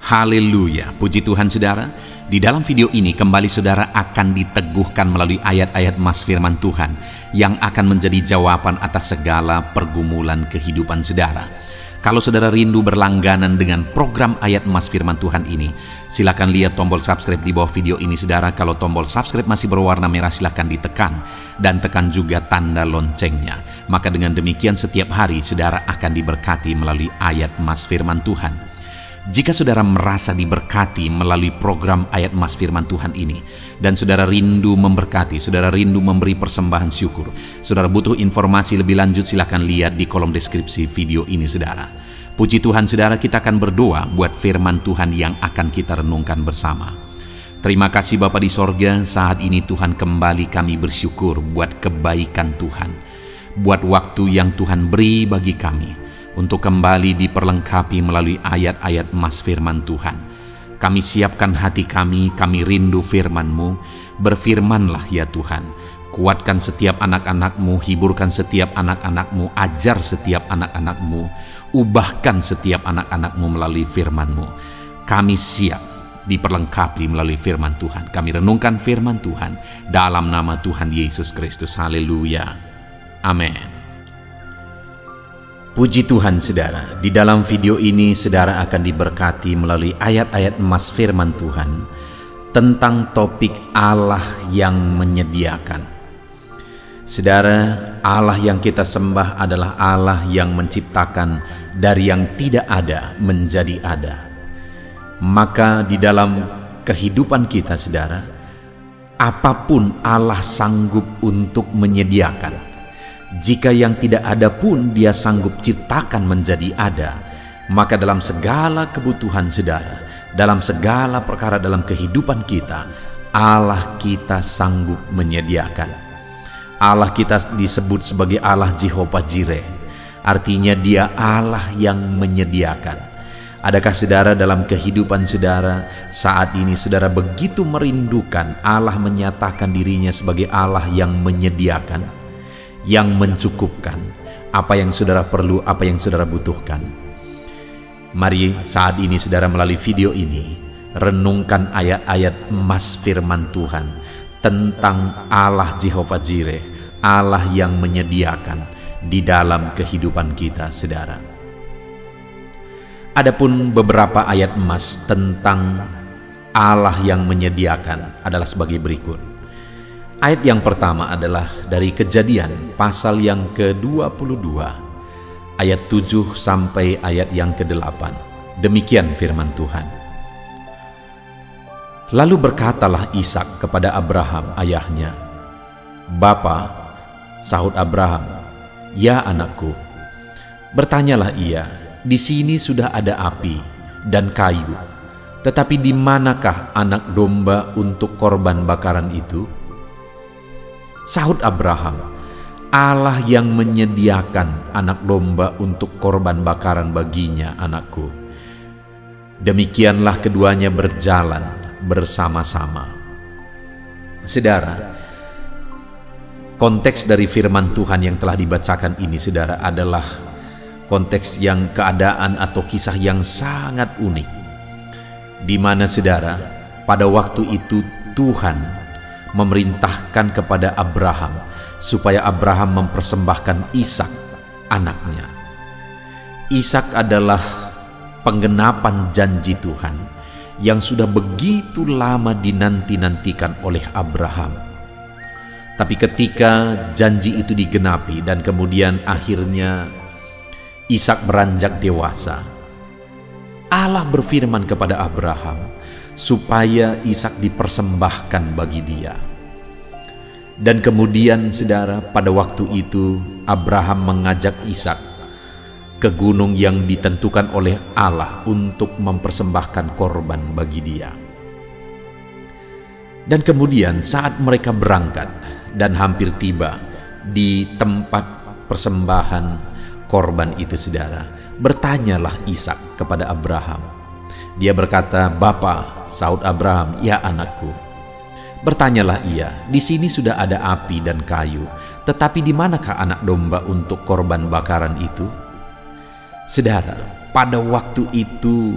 Haleluya, puji Tuhan saudara. Di dalam video ini kembali saudara akan diteguhkan melalui ayat-ayat Mas firman Tuhan yang akan menjadi jawaban atas segala pergumulan kehidupan saudara. Kalau saudara rindu berlangganan dengan program ayat Mas firman Tuhan ini, silakan lihat tombol subscribe di bawah video ini saudara. Kalau tombol subscribe masih berwarna merah, silakan ditekan dan tekan juga tanda loncengnya. Maka dengan demikian setiap hari saudara akan diberkati melalui ayat Mas firman Tuhan. Jika saudara merasa diberkati melalui program ayat Mas firman Tuhan ini, dan saudara rindu memberkati, saudara rindu memberi persembahan syukur, saudara butuh informasi lebih lanjut, silakan lihat di kolom deskripsi video ini saudara. Puji Tuhan saudara, kita akan berdoa buat firman Tuhan yang akan kita renungkan bersama. Terima kasih Bapa di sorga, saat ini Tuhan kembali kami bersyukur buat kebaikan Tuhan, buat waktu yang Tuhan beri bagi kami untuk kembali diperlengkapi melalui ayat-ayat Mas firman Tuhan. Kami siapkan hati kami rindu firman-Mu. Berfirmanlah ya Tuhan. Kuatkan setiap anak-anak-Mu, hiburkan setiap anak-anak-Mu, ajar setiap anak-anak-Mu, ubahkan setiap anak-anak-Mu melalui firman-Mu. Kami siap diperlengkapi melalui firman Tuhan. Kami renungkan firman Tuhan dalam nama Tuhan Yesus Kristus. Haleluya. Amin. Puji Tuhan saudara, di dalam video ini saudara akan diberkati melalui ayat-ayat Mas firman Tuhan tentang topik Allah yang menyediakan. Saudara, Allah yang kita sembah adalah Allah yang menciptakan dari yang tidak ada menjadi ada. Maka di dalam kehidupan kita saudara, apapun Allah sanggup untuk menyediakan. Jika yang tidak ada pun Dia sanggup ciptakan menjadi ada, maka dalam segala kebutuhan saudara, dalam segala perkara dalam kehidupan kita, Allah kita sanggup menyediakan. Allah kita disebut sebagai Allah Jehovah Jireh, artinya Dia Allah yang menyediakan. Adakah saudara dalam kehidupan saudara saat ini saudara begitu merindukan Allah menyatakan dirinya sebagai Allah yang menyediakan, yang mencukupkan apa yang saudara perlu, apa yang saudara butuhkan? Mari saat ini saudara melalui video ini renungkan ayat-ayat Mas firman Tuhan tentang Allah Jehovah Jireh, Allah yang menyediakan di dalam kehidupan kita saudara. Adapun beberapa ayat Mas tentang Allah yang menyediakan adalah sebagai berikut. Ayat yang pertama adalah dari Kejadian pasal yang ke-22 ayat 7 sampai ayat yang ke-8. Demikian firman Tuhan. Lalu berkatalah Ishak kepada Abraham ayahnya, "Bapa," sahut Abraham, "Ya anakku." Bertanyalah ia, "Di sini sudah ada api dan kayu, tetapi di manakah anak domba untuk korban bakaran itu?" Sahut Abraham, "Allah yang menyediakan anak domba untuk korban bakaran baginya, anakku." Demikianlah keduanya berjalan bersama-sama. Saudara, konteks dari firman Tuhan yang telah dibacakan ini saudara adalah konteks yang keadaan atau kisah yang sangat unik, di mana saudara pada waktu itu Tuhan memerintahkan kepada Abraham supaya Abraham mempersembahkan Ishak anaknya. Ishak adalah penggenapan janji Tuhan yang sudah begitu lama dinanti-nantikan oleh Abraham. Tapi ketika janji itu digenapi dan kemudian akhirnya Ishak beranjak dewasa, Allah berfirman kepada Abraham supaya Ishak dipersembahkan bagi dia. Dan kemudian saudara, pada waktu itu Abraham mengajak Ishak ke gunung yang ditentukan oleh Allah untuk mempersembahkan korban bagi dia. Dan kemudian saat mereka berangkat dan hampir tiba di tempat persembahan korban itu saudara, bertanyalah Ishak kepada Abraham. Dia berkata, "Bapa," sahut Abraham, "Ya anakku." Bertanyalah ia, "Di sini sudah ada api dan kayu, tetapi di manakah anak domba untuk korban bakaran itu?" Saudara, pada waktu itu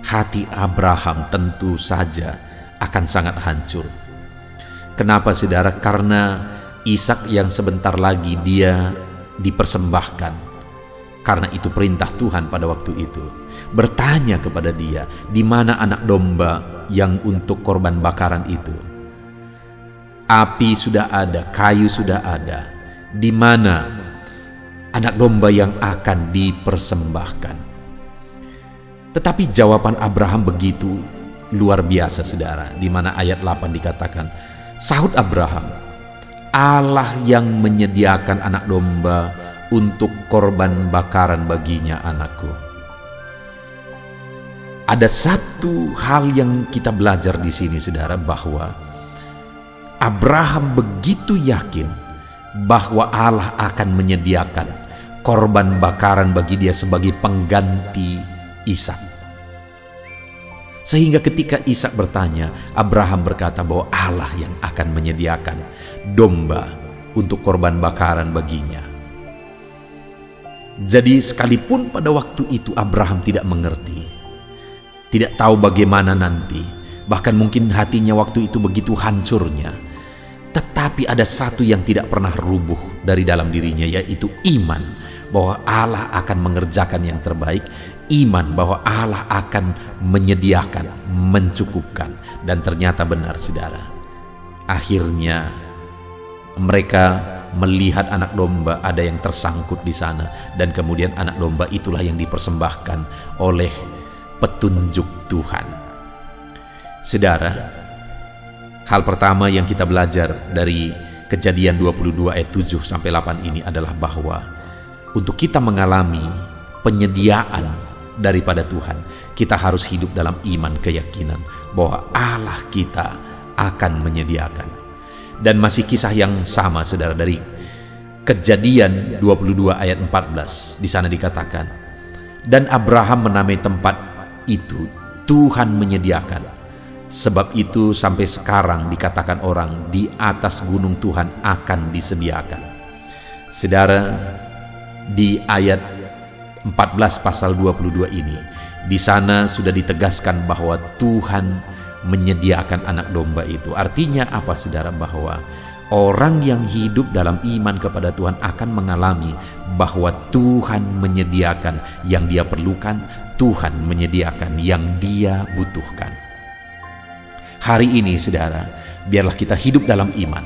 hati Abraham tentu saja akan sangat hancur. Kenapa saudara? Karena Ishak yang sebentar lagi dia dipersembahkan, karena itu perintah Tuhan pada waktu itu. Bertanya kepada dia, di mana anak domba yang untuk korban bakaran itu? Api sudah ada, kayu sudah ada. Di mana anak domba yang akan dipersembahkan? Tetapi jawaban Abraham begitu luar biasa saudara, di mana ayat 8 dikatakan, sahut Abraham, Allah yang menyediakan anak domba untuk korban bakaran baginya anakku. Ada satu hal yang kita belajar di sini saudara, bahwa Abraham begitu yakin bahwa Allah akan menyediakan korban bakaran bagi dia sebagai pengganti Ishak. Sehingga ketika Ishak bertanya, Abraham berkata bahwa Allah yang akan menyediakan domba untuk korban bakaran baginya. Jadi sekalipun pada waktu itu Abraham tidak mengerti, tidak tahu bagaimana nanti, bahkan mungkin hatinya waktu itu begitu hancurnya, tetapi ada satu yang tidak pernah rubuh dari dalam dirinya, yaitu iman bahwa Allah akan mengerjakan yang terbaik, iman bahwa Allah akan menyediakan, mencukupkan. Dan ternyata benar saudara, akhirnya mereka melihat anak domba ada yang tersangkut di sana, dan kemudian anak domba itulah yang dipersembahkan oleh petunjuk Tuhan. Saudara, hal pertama yang kita belajar dari Kejadian 22 ayat 7 sampai 8 ini adalah bahwa untuk kita mengalami penyediaan daripada Tuhan, kita harus hidup dalam iman, keyakinan bahwa Allah kita akan menyediakan. Dan masih kisah yang sama saudara dari Kejadian 22 ayat 14, di sana dikatakan, dan Abraham menamai tempat itu Tuhan menyediakan. Sebab itu sampai sekarang dikatakan orang, di atas gunung Tuhan akan disediakan. Saudara, di ayat 14 pasal 22 ini, di sana sudah ditegaskan bahwa Tuhan menyediakan anak domba itu. Artinya apa saudara? Bahwa orang yang hidup dalam iman kepada Tuhan akan mengalami bahwa Tuhan menyediakan yang dia perlukan, Tuhan menyediakan yang dia butuhkan. Hari ini saudara, biarlah kita hidup dalam iman.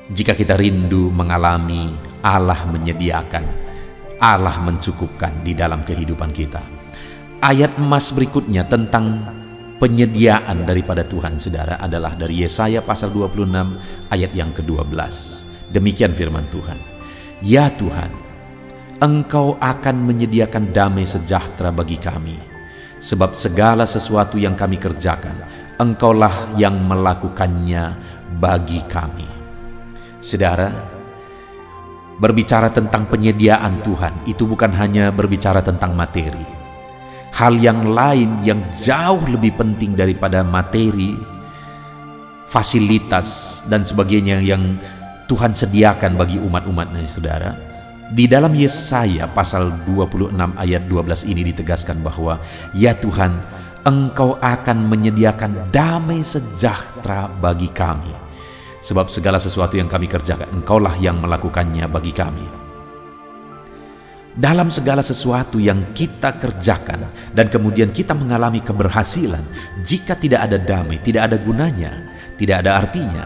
Jika kita rindu mengalami Allah menyediakan, Allah mencukupkan di dalam kehidupan kita. Ayat emas berikutnya tentang penyediaan daripada Tuhan saudara adalah dari Yesaya pasal 26 ayat yang ke-12. Demikian firman Tuhan, ya Tuhan, Engkau akan menyediakan damai sejahtera bagi kami, sebab segala sesuatu yang kami kerjakan, Engkaulah yang melakukannya bagi kami. Saudara, berbicara tentang penyediaan Tuhan itu bukan hanya berbicara tentang materi. Hal yang lain yang jauh lebih penting daripada materi, fasilitas dan sebagainya yang Tuhan sediakan bagi umat-umatnya saudara. Di dalam Yesaya pasal 26 ayat 12 ini ditegaskan bahwa ya Tuhan, Engkau akan menyediakan damai sejahtera bagi kami, sebab segala sesuatu yang kami kerjakan, Engkaulah yang melakukannya bagi kami. Dalam segala sesuatu yang kita kerjakan dan kemudian kita mengalami keberhasilan, jika tidak ada damai, tidak ada gunanya, tidak ada artinya.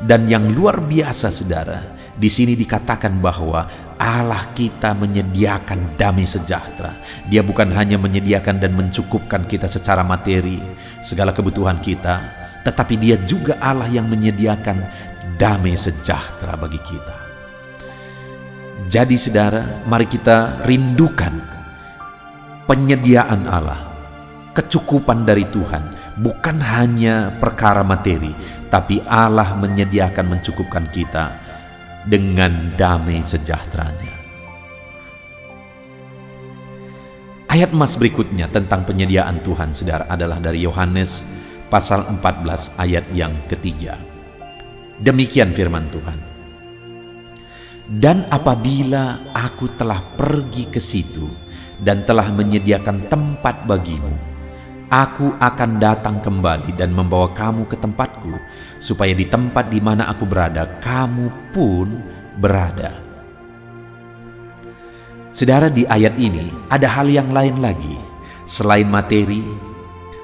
Dan yang luar biasa saudara, di sini dikatakan bahwa Allah kita menyediakan damai sejahtera. Dia bukan hanya menyediakan dan mencukupkan kita secara materi, segala kebutuhan kita, tetapi dia juga Allah yang menyediakan damai sejahtera bagi kita. Jadi saudara, mari kita rindukan penyediaan Allah, kecukupan dari Tuhan. Bukan hanya perkara materi, tapi Allah menyediakan, mencukupkan kita dengan damai sejahteranya. Ayat emas berikutnya tentang penyediaan Tuhan saudara adalah dari Yohanes pasal 14 ayat yang ketiga. Demikian firman Tuhan, dan apabila aku telah pergi ke situ dan telah menyediakan tempat bagimu, Aku akan datang kembali dan membawa kamu ke tempatku, supaya di tempat di mana aku berada, kamu pun berada. Saudara, di ayat ini ada hal yang lain lagi. Selain materi,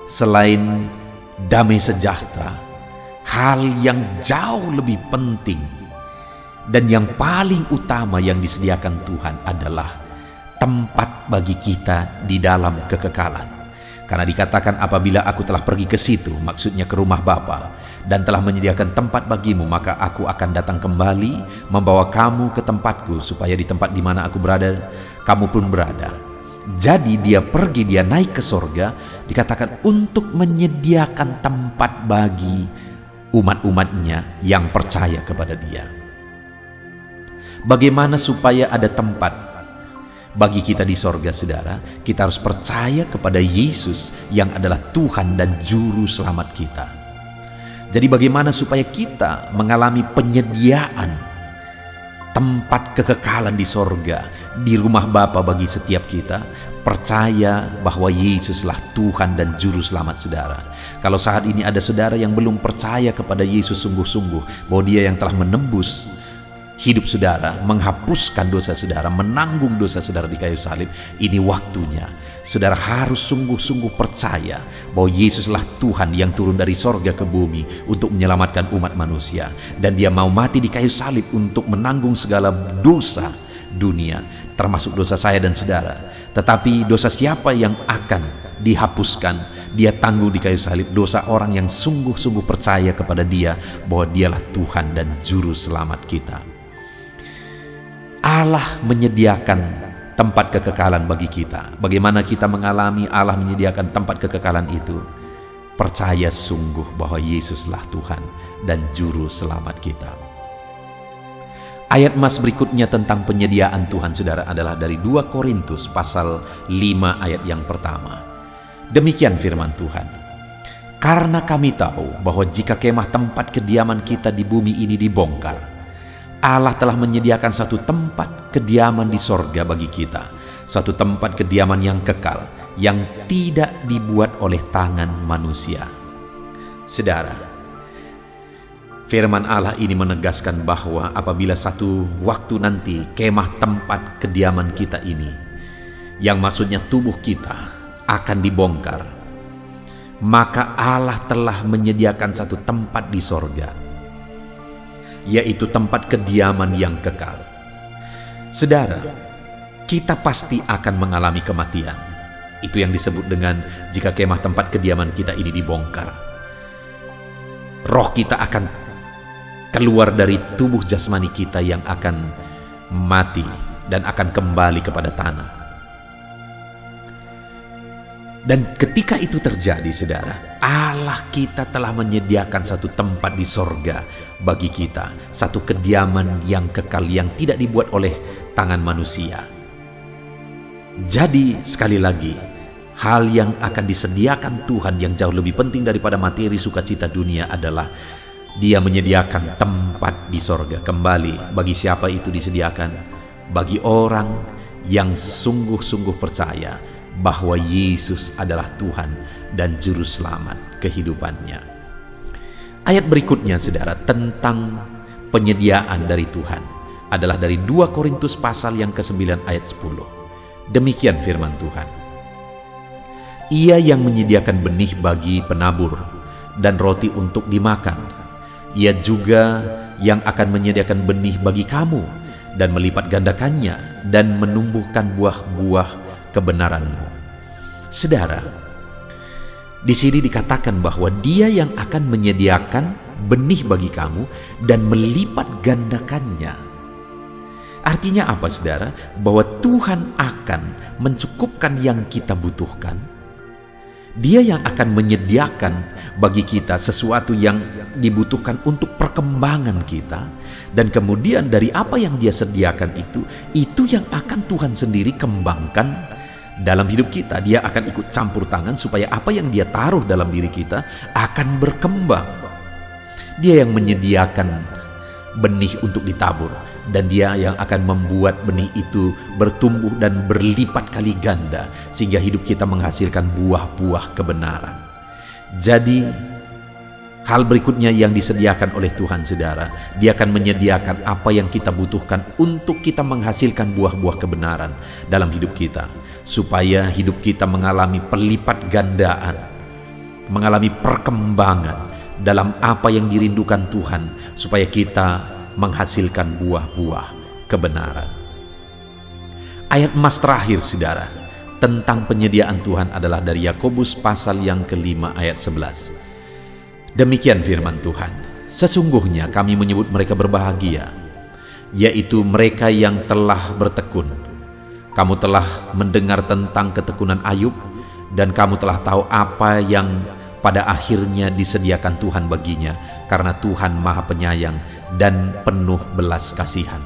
selain damai sejahtera, hal yang jauh lebih penting dan yang paling utama yang disediakan Tuhan adalah tempat bagi kita di dalam kekekalan. Karena dikatakan apabila aku telah pergi ke situ, maksudnya ke rumah Bapa, dan telah menyediakan tempat bagimu, maka aku akan datang kembali membawa kamu ke tempatku, supaya di tempat di mana aku berada, kamu pun berada. Jadi dia pergi, dia naik ke sorga, dikatakan untuk menyediakan tempat bagi umat-umatnya yang percaya kepada dia. Bagaimana supaya ada tempat bagi kita di sorga, saudara? Kita harus percaya kepada Yesus yang adalah Tuhan dan Juru Selamat kita. Jadi bagaimana supaya kita mengalami penyediaan tempat kekekalan di sorga, di rumah Bapa bagi setiap kita? Percaya bahwa Yesuslah Tuhan dan Juru Selamat, saudara. Kalau saat ini ada saudara yang belum percaya kepada Yesus sungguh-sungguh, bahwa dia yang telah menebus hidup saudara, menghapuskan dosa saudara, menanggung dosa saudara di kayu salib, ini waktunya saudara harus sungguh-sungguh percaya bahwa Yesuslah Tuhan yang turun dari sorga ke bumi untuk menyelamatkan umat manusia, dan dia mau mati di kayu salib untuk menanggung segala dosa dunia, termasuk dosa saya dan saudara. Tetapi dosa siapa yang akan dihapuskan? Dia tanggung di kayu salib dosa orang yang sungguh-sungguh percaya kepada dia bahwa dialah Tuhan dan Juru Selamat kita. Allah menyediakan tempat kekekalan bagi kita. Bagaimana kita mengalami Allah menyediakan tempat kekekalan itu? Percaya sungguh bahwa Yesuslah Tuhan dan Juru Selamat kita. Ayat mas berikutnya tentang penyediaan Tuhan, saudara, adalah dari 2 Korintus pasal 5 ayat yang pertama. Demikian firman Tuhan. Karena kami tahu bahwa jika kemah tempat kediaman kita di bumi ini dibongkar, Allah telah menyediakan satu tempat kediaman di sorga bagi kita, satu tempat kediaman yang kekal, yang tidak dibuat oleh tangan manusia. Saudara, firman Allah ini menegaskan bahwa apabila satu waktu nanti kemah tempat kediaman kita ini, yang maksudnya tubuh kita, akan dibongkar, maka Allah telah menyediakan satu tempat di sorga, yaitu tempat kediaman yang kekal. Saudara, kita pasti akan mengalami kematian. Itu yang disebut dengan jika kemah tempat kediaman kita ini dibongkar. Roh kita akan keluar dari tubuh jasmani kita yang akan mati dan akan kembali kepada tanah. Dan ketika itu terjadi, saudara, Allah kita telah menyediakan satu tempat di sorga bagi kita, satu kediaman yang kekal yang tidak dibuat oleh tangan manusia. Jadi sekali lagi, hal yang akan disediakan Tuhan yang jauh lebih penting daripada materi sukacita dunia adalah Dia menyediakan tempat di sorga kembali. Bagi siapa itu disediakan? Bagi orang yang sungguh-sungguh percaya bahwa Yesus adalah Tuhan dan Juru Selamat kehidupannya. Ayat berikutnya, saudara, tentang penyediaan dari Tuhan adalah dari 2 Korintus pasal yang ke-9 ayat 10. Demikian firman Tuhan. Ia yang menyediakan benih bagi penabur dan roti untuk dimakan. Ia juga yang akan menyediakan benih bagi kamu dan melipat gandakannya dan menumbuhkan buah-buah kebenaranmu. Saudara, di sini dikatakan bahwa Dia yang akan menyediakan benih bagi kamu dan melipat gandakannya. Artinya apa, saudara? Bahwa Tuhan akan mencukupkan yang kita butuhkan. Dia yang akan menyediakan bagi kita sesuatu yang dibutuhkan untuk perkembangan kita, dan kemudian dari apa yang Dia sediakan itu yang akan Tuhan sendiri kembangkan dalam hidup kita. Dia akan ikut campur tangan supaya apa yang Dia taruh dalam diri kita akan berkembang. Dia yang menyediakan benih untuk ditabur. Dan Dia yang akan membuat benih itu bertumbuh dan berlipat kali ganda, sehingga hidup kita menghasilkan buah-buah kebenaran. Jadi, hal berikutnya yang disediakan oleh Tuhan, saudara, Dia akan menyediakan apa yang kita butuhkan untuk kita menghasilkan buah-buah kebenaran dalam hidup kita, supaya hidup kita mengalami pelipat gandaan, mengalami perkembangan dalam apa yang dirindukan Tuhan, supaya kita menghasilkan buah-buah kebenaran. Ayat emas terakhir, saudara, tentang penyediaan Tuhan adalah dari Yakobus pasal yang ke-5 ayat 11. Demikian firman Tuhan, sesungguhnya kami menyebut mereka berbahagia, yaitu mereka yang telah bertekun. Kamu telah mendengar tentang ketekunan Ayub, dan kamu telah tahu apa yang pada akhirnya disediakan Tuhan baginya, karena Tuhan Maha Penyayang dan penuh belas kasihan.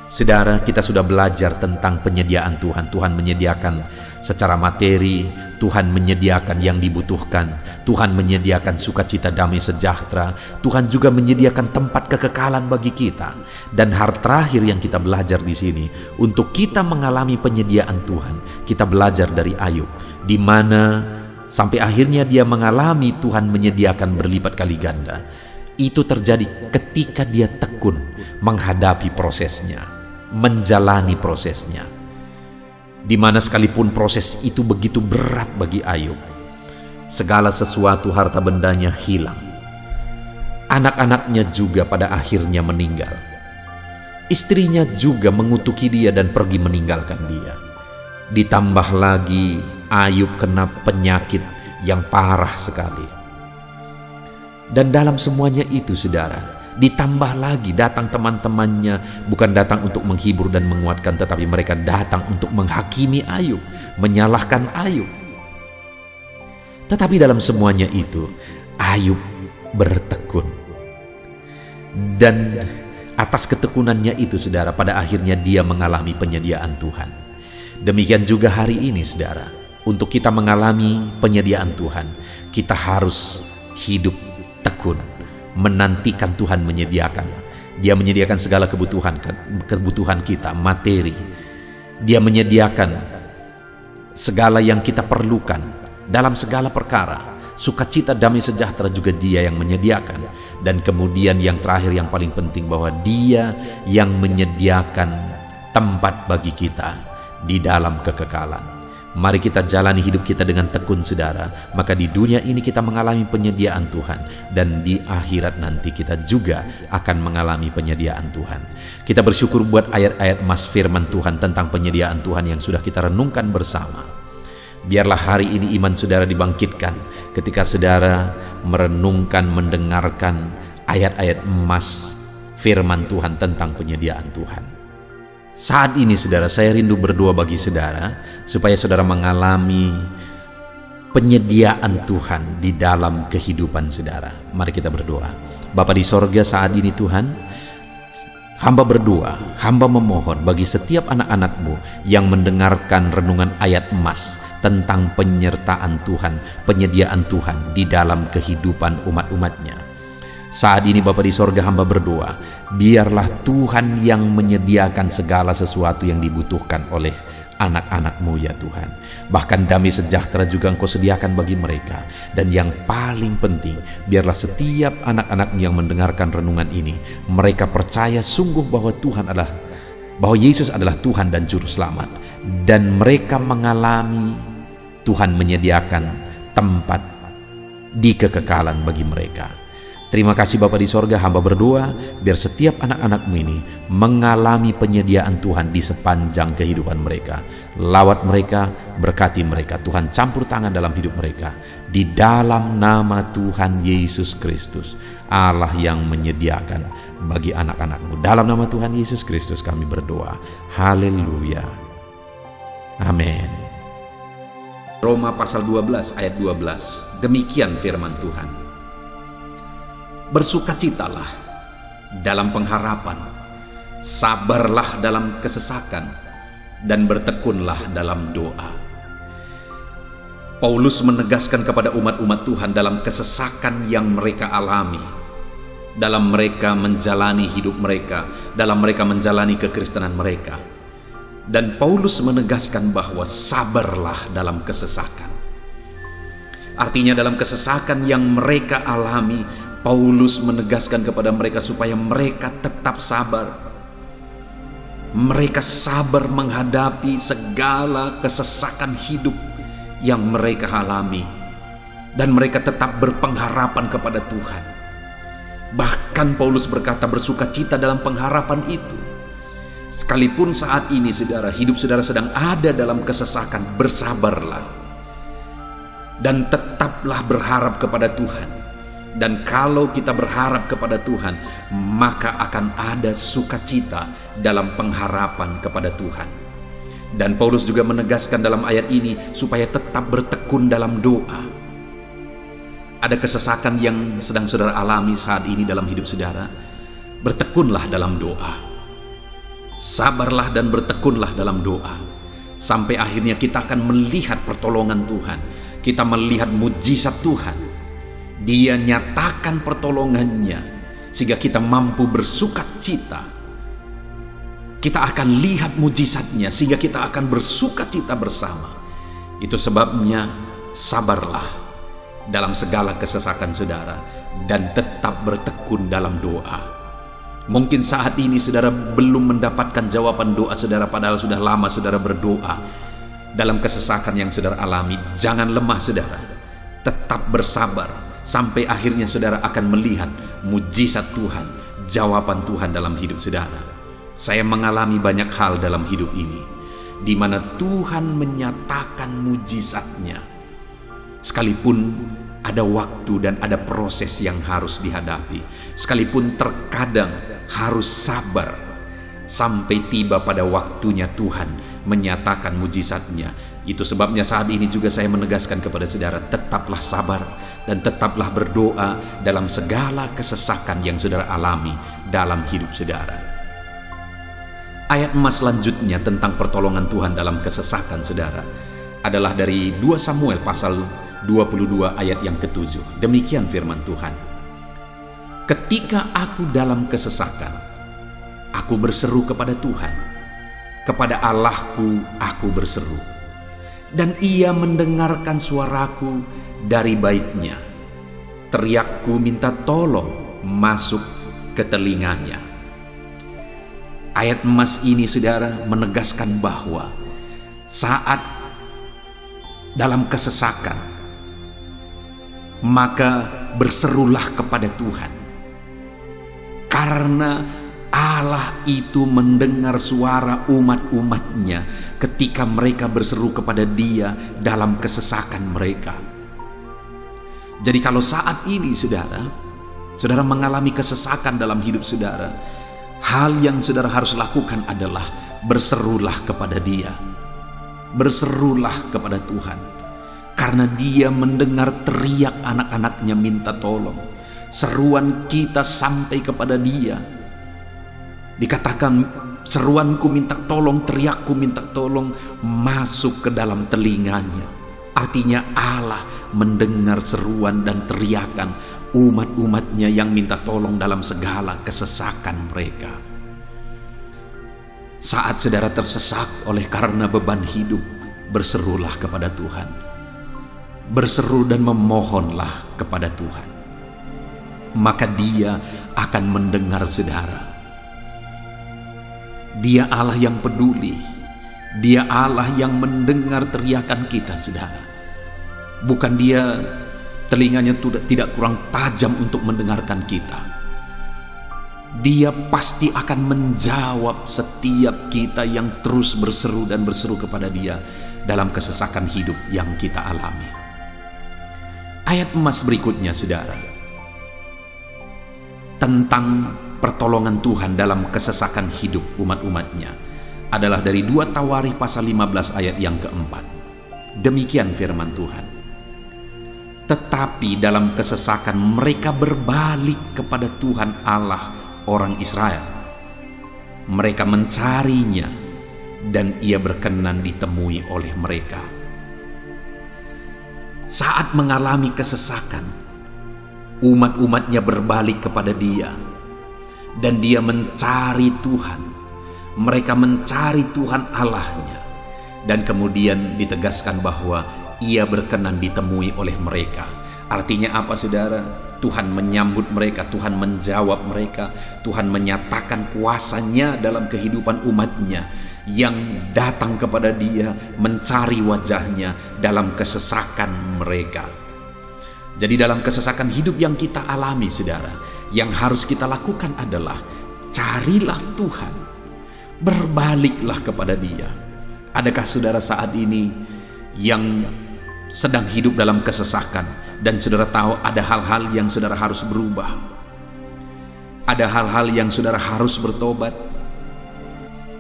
Saudara, kita sudah belajar tentang penyediaan Tuhan. Tuhan menyediakan secara materi, Tuhan menyediakan yang dibutuhkan, Tuhan menyediakan sukacita, damai sejahtera, Tuhan juga menyediakan tempat kekekalan bagi kita. Dan hal terakhir yang kita belajar di sini, untuk kita mengalami penyediaan Tuhan, kita belajar dari Ayub, di mana sampai akhirnya dia mengalami Tuhan menyediakan berlipat kali ganda. Itu terjadi ketika dia tekun menghadapi prosesnya, menjalani prosesnya. Di mana sekalipun proses itu begitu berat bagi Ayub, segala sesuatu harta bendanya hilang. Anak-anaknya juga pada akhirnya meninggal. Istrinya juga mengutuki dia dan pergi meninggalkan dia. Ditambah lagi Ayub kena penyakit yang parah sekali. Dan dalam semuanya itu, saudara, ditambah lagi datang teman-temannya, bukan datang untuk menghibur dan menguatkan, tetapi mereka datang untuk menghakimi Ayub, menyalahkan Ayub. Tetapi dalam semuanya itu, Ayub bertekun. Dan atas ketekunannya itu, saudara, pada akhirnya dia mengalami penyediaan Tuhan. Demikian juga hari ini, saudara, untuk kita mengalami penyediaan Tuhan, kita harus hidup tekun, menantikan Tuhan menyediakan. Dia menyediakan segala kebutuhan kita, materi. Dia menyediakan segala yang kita perlukan dalam segala perkara. Sukacita, damai sejahtera juga Dia yang menyediakan. Dan kemudian yang terakhir, yang paling penting, bahwa Dia yang menyediakan tempat bagi kita di dalam kekekalan. Mari kita jalani hidup kita dengan tekun, saudara. Maka di dunia ini kita mengalami penyediaan Tuhan, dan di akhirat nanti kita juga akan mengalami penyediaan Tuhan. Kita bersyukur buat ayat-ayat emas firman Tuhan tentang penyediaan Tuhan yang sudah kita renungkan bersama. Biarlah hari ini iman saudara dibangkitkan ketika saudara merenungkan, mendengarkan ayat-ayat emas firman Tuhan tentang penyediaan Tuhan. Saat ini, saudara, saya rindu berdoa bagi saudara, supaya saudara mengalami penyediaan Tuhan di dalam kehidupan saudara. Mari kita berdoa. Bapa di sorga, saat ini Tuhan, hamba berdoa, hamba memohon bagi setiap anak-anak-Mu yang mendengarkan renungan ayat emas tentang penyertaan Tuhan, penyediaan Tuhan di dalam kehidupan umat-umatnya. Saat ini Bapa di sorga, hamba berdoa, biarlah Tuhan yang menyediakan segala sesuatu yang dibutuhkan oleh anak-anak-Mu ya Tuhan. Bahkan damai sejahtera juga Engkau sediakan bagi mereka. Dan yang paling penting, biarlah setiap anak-anak-Mu yang mendengarkan renungan ini, mereka percaya sungguh bahwa bahwa Yesus adalah Tuhan dan Juru Selamat. Dan mereka mengalami Tuhan menyediakan tempat di kekekalan bagi mereka. Terima kasih Bapa di sorga, hamba berdoa biar setiap anak-anak-Mu ini mengalami penyediaan Tuhan di sepanjang kehidupan mereka. Lawat mereka, berkati mereka, Tuhan campur tangan dalam hidup mereka. Di dalam nama Tuhan Yesus Kristus, Allah yang menyediakan bagi anak-anak-Mu. Dalam nama Tuhan Yesus Kristus kami berdoa. Haleluya. Amin. Roma pasal 12 ayat 12. Demikian firman Tuhan. Bersukacitalah dalam pengharapan, sabarlah dalam kesesakan, dan bertekunlah dalam doa. Paulus menegaskan kepada umat-umat Tuhan dalam kesesakan yang mereka alami, dalam mereka menjalani hidup mereka, dalam mereka menjalani kekristenan mereka. Dan Paulus menegaskan bahwa sabarlah dalam kesesakan. Artinya dalam kesesakan yang mereka alami, Paulus menegaskan kepada mereka supaya mereka tetap sabar. Mereka sabar menghadapi segala kesesakan hidup yang mereka alami, dan mereka tetap berpengharapan kepada Tuhan. Bahkan Paulus berkata bersukacita dalam pengharapan itu. Sekalipun saat ini saudara, hidup saudara sedang ada dalam kesesakan, bersabarlah dan tetaplah berharap kepada Tuhan. Dan kalau kita berharap kepada Tuhan, maka akan ada sukacita dalam pengharapan kepada Tuhan. Dan Paulus juga menegaskan dalam ayat ini supaya tetap bertekun dalam doa. Ada kesesakan yang sedang saudara alami saat ini dalam hidup saudara, bertekunlah dalam doa. Sabarlah dan bertekunlah dalam doa, sampai akhirnya kita akan melihat pertolongan Tuhan. Kita melihat mujizat Tuhan. Dia nyatakan pertolongannya sehingga kita mampu bersukacita. Kita akan lihat mujizatnya sehingga kita akan bersukacita bersama. Itu sebabnya sabarlah dalam segala kesesakan saudara dan tetap bertekun dalam doa. Mungkin saat ini saudara belum mendapatkan jawaban doa saudara, padahal sudah lama saudara berdoa. Dalam kesesakan yang saudara alami, jangan lemah saudara, tetap bersabar sampai akhirnya saudara akan melihat mujizat Tuhan, jawaban Tuhan dalam hidup saudara. Saya mengalami banyak hal dalam hidup ini, di mana Tuhan menyatakan mujizatnya. Sekalipun ada waktu dan ada proses yang harus dihadapi, sekalipun terkadang harus sabar sampai tiba pada waktunya Tuhan menyatakan mujizatnya. Itu sebabnya saat ini juga saya menegaskan kepada saudara, tetaplah sabar dan tetaplah berdoa dalam segala kesesakan yang saudara alami dalam hidup saudara. Ayat emas selanjutnya tentang pertolongan Tuhan dalam kesesakan saudara adalah dari 2 Samuel pasal 22 ayat yang ke-7. Demikian firman Tuhan. Ketika aku dalam kesesakan, aku berseru kepada Tuhan, kepada Allahku aku berseru, dan Ia mendengarkan suaraku dari baitnya. Teriakku minta tolong masuk ke telinganya. Ayat emas ini saudara menegaskan bahwa saat dalam kesesakan, maka berserulah kepada Tuhan, karena Allah itu mendengar suara umat-umatnya ketika mereka berseru kepada Dia dalam kesesakan mereka. Jadi kalau saat ini saudara mengalami kesesakan dalam hidup saudara, hal yang saudara harus lakukan adalah berserulah kepada Dia. Berserulah kepada Tuhan, karena Dia mendengar teriak anak-anaknya minta tolong. Seruan kita sampai kepada Dia. Dikatakan seruanku minta tolong, teriakku minta tolong masuk ke dalam telinganya. Artinya Allah mendengar seruan dan teriakan umat-umatnya yang minta tolong dalam segala kesesakan mereka. Saat saudara tersesak oleh karena beban hidup, berserulah kepada Tuhan. Berseru dan memohonlah kepada Tuhan, maka Dia akan mendengar saudara. Dia Allah yang peduli. Dia Allah yang mendengar teriakan kita saudara. Bukan Dia telinganya tidak kurang tajam untuk mendengarkan kita. Dia pasti akan menjawab setiap kita yang terus berseru dan berseru kepada Dia dalam kesesakan hidup yang kita alami. Ayat emas berikutnya saudara, tentang pertolongan Tuhan dalam kesesakan hidup umat-umatnya, adalah dari 2 Tawarikh pasal 15 ayat yang keempat. Demikian firman Tuhan. Tetapi dalam kesesakan mereka berbalik kepada Tuhan Allah orang Israel. Mereka mencarinya dan Ia berkenan ditemui oleh mereka. Saat mengalami kesesakan, umat-umatnya berbalik kepada Dia, dan Dia mencari Tuhan. Mereka mencari Tuhan Allahnya, dan kemudian ditegaskan bahwa Ia berkenan ditemui oleh mereka. Artinya apa, saudara? Tuhan menyambut mereka, Tuhan menjawab mereka, Tuhan menyatakan kuasa-Nya dalam kehidupan umatnya yang datang kepada Dia, mencari wajah-Nya dalam kesesakan mereka. Jadi dalam kesesakan hidup yang kita alami, saudara, yang harus kita lakukan adalah carilah Tuhan, berbaliklah kepada Dia. Adakah saudara saat ini yang sedang hidup dalam kesesakan, dan saudara tahu ada hal-hal yang saudara harus berubah, ada hal-hal yang saudara harus bertobat?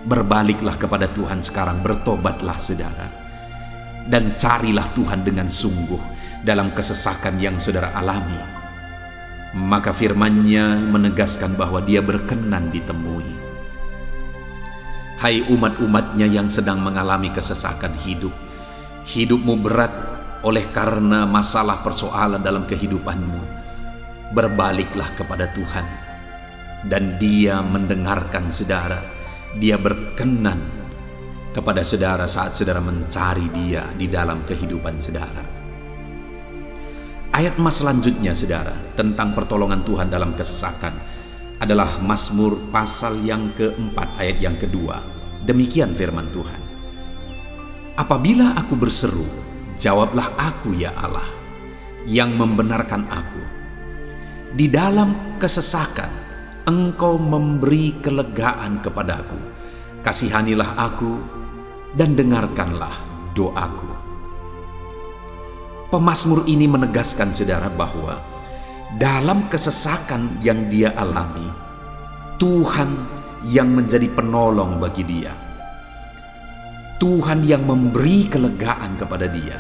Berbaliklah kepada Tuhan sekarang, bertobatlah saudara, dan carilah Tuhan dengan sungguh dalam kesesakan yang saudara alami. Maka firman-Nya menegaskan bahwa Dia berkenan ditemui. Hai umat-umatnya yang sedang mengalami kesesakan hidup, hidupmu berat oleh karena masalah persoalan dalam kehidupanmu, berbaliklah kepada Tuhan, dan Dia mendengarkan saudara. Dia berkenan kepada saudara saat saudara mencari Dia di dalam kehidupan saudara. Ayat mas selanjutnya, saudara, tentang pertolongan Tuhan dalam kesesakan adalah Mazmur pasal yang keempat ayat yang kedua. Demikian firman Tuhan. Apabila aku berseru, jawablah aku ya Allah, yang membenarkan aku. Di dalam kesesakan Engkau memberi kelegaan kepadaku. Kasihanilah aku dan dengarkanlah doaku. Pemazmur ini menegaskan saudara bahwa dalam kesesakan yang dia alami, Tuhan yang menjadi penolong bagi dia, Tuhan yang memberi kelegaan kepada dia.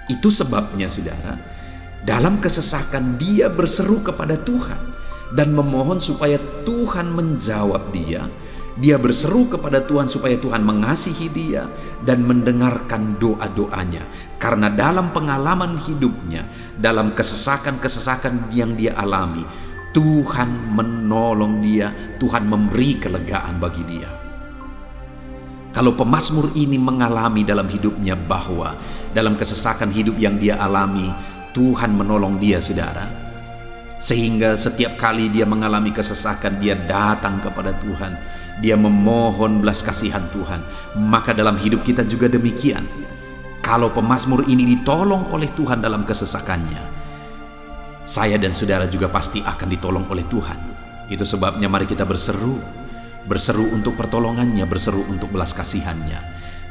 Itu sebabnya saudara, dalam kesesakan dia berseru kepada Tuhan dan memohon supaya Tuhan menjawab dia. Dia berseru kepada Tuhan supaya Tuhan mengasihi dia dan mendengarkan doa-doanya. Karena dalam pengalaman hidupnya, dalam kesesakan-kesesakan yang dia alami, Tuhan menolong dia, Tuhan memberi kelegaan bagi dia. Kalau pemazmur ini mengalami dalam hidupnya bahwa dalam kesesakan hidup yang dia alami, Tuhan menolong dia, saudara, sehingga setiap kali dia mengalami kesesakan, dia datang kepada Tuhan, dia memohon belas kasihan Tuhan. Maka dalam hidup kita juga demikian. Kalau pemazmur ini ditolong oleh Tuhan dalam kesesakannya, saya dan saudara juga pasti akan ditolong oleh Tuhan. Itu sebabnya mari kita berseru untuk pertolongannya, berseru untuk belas kasihannya.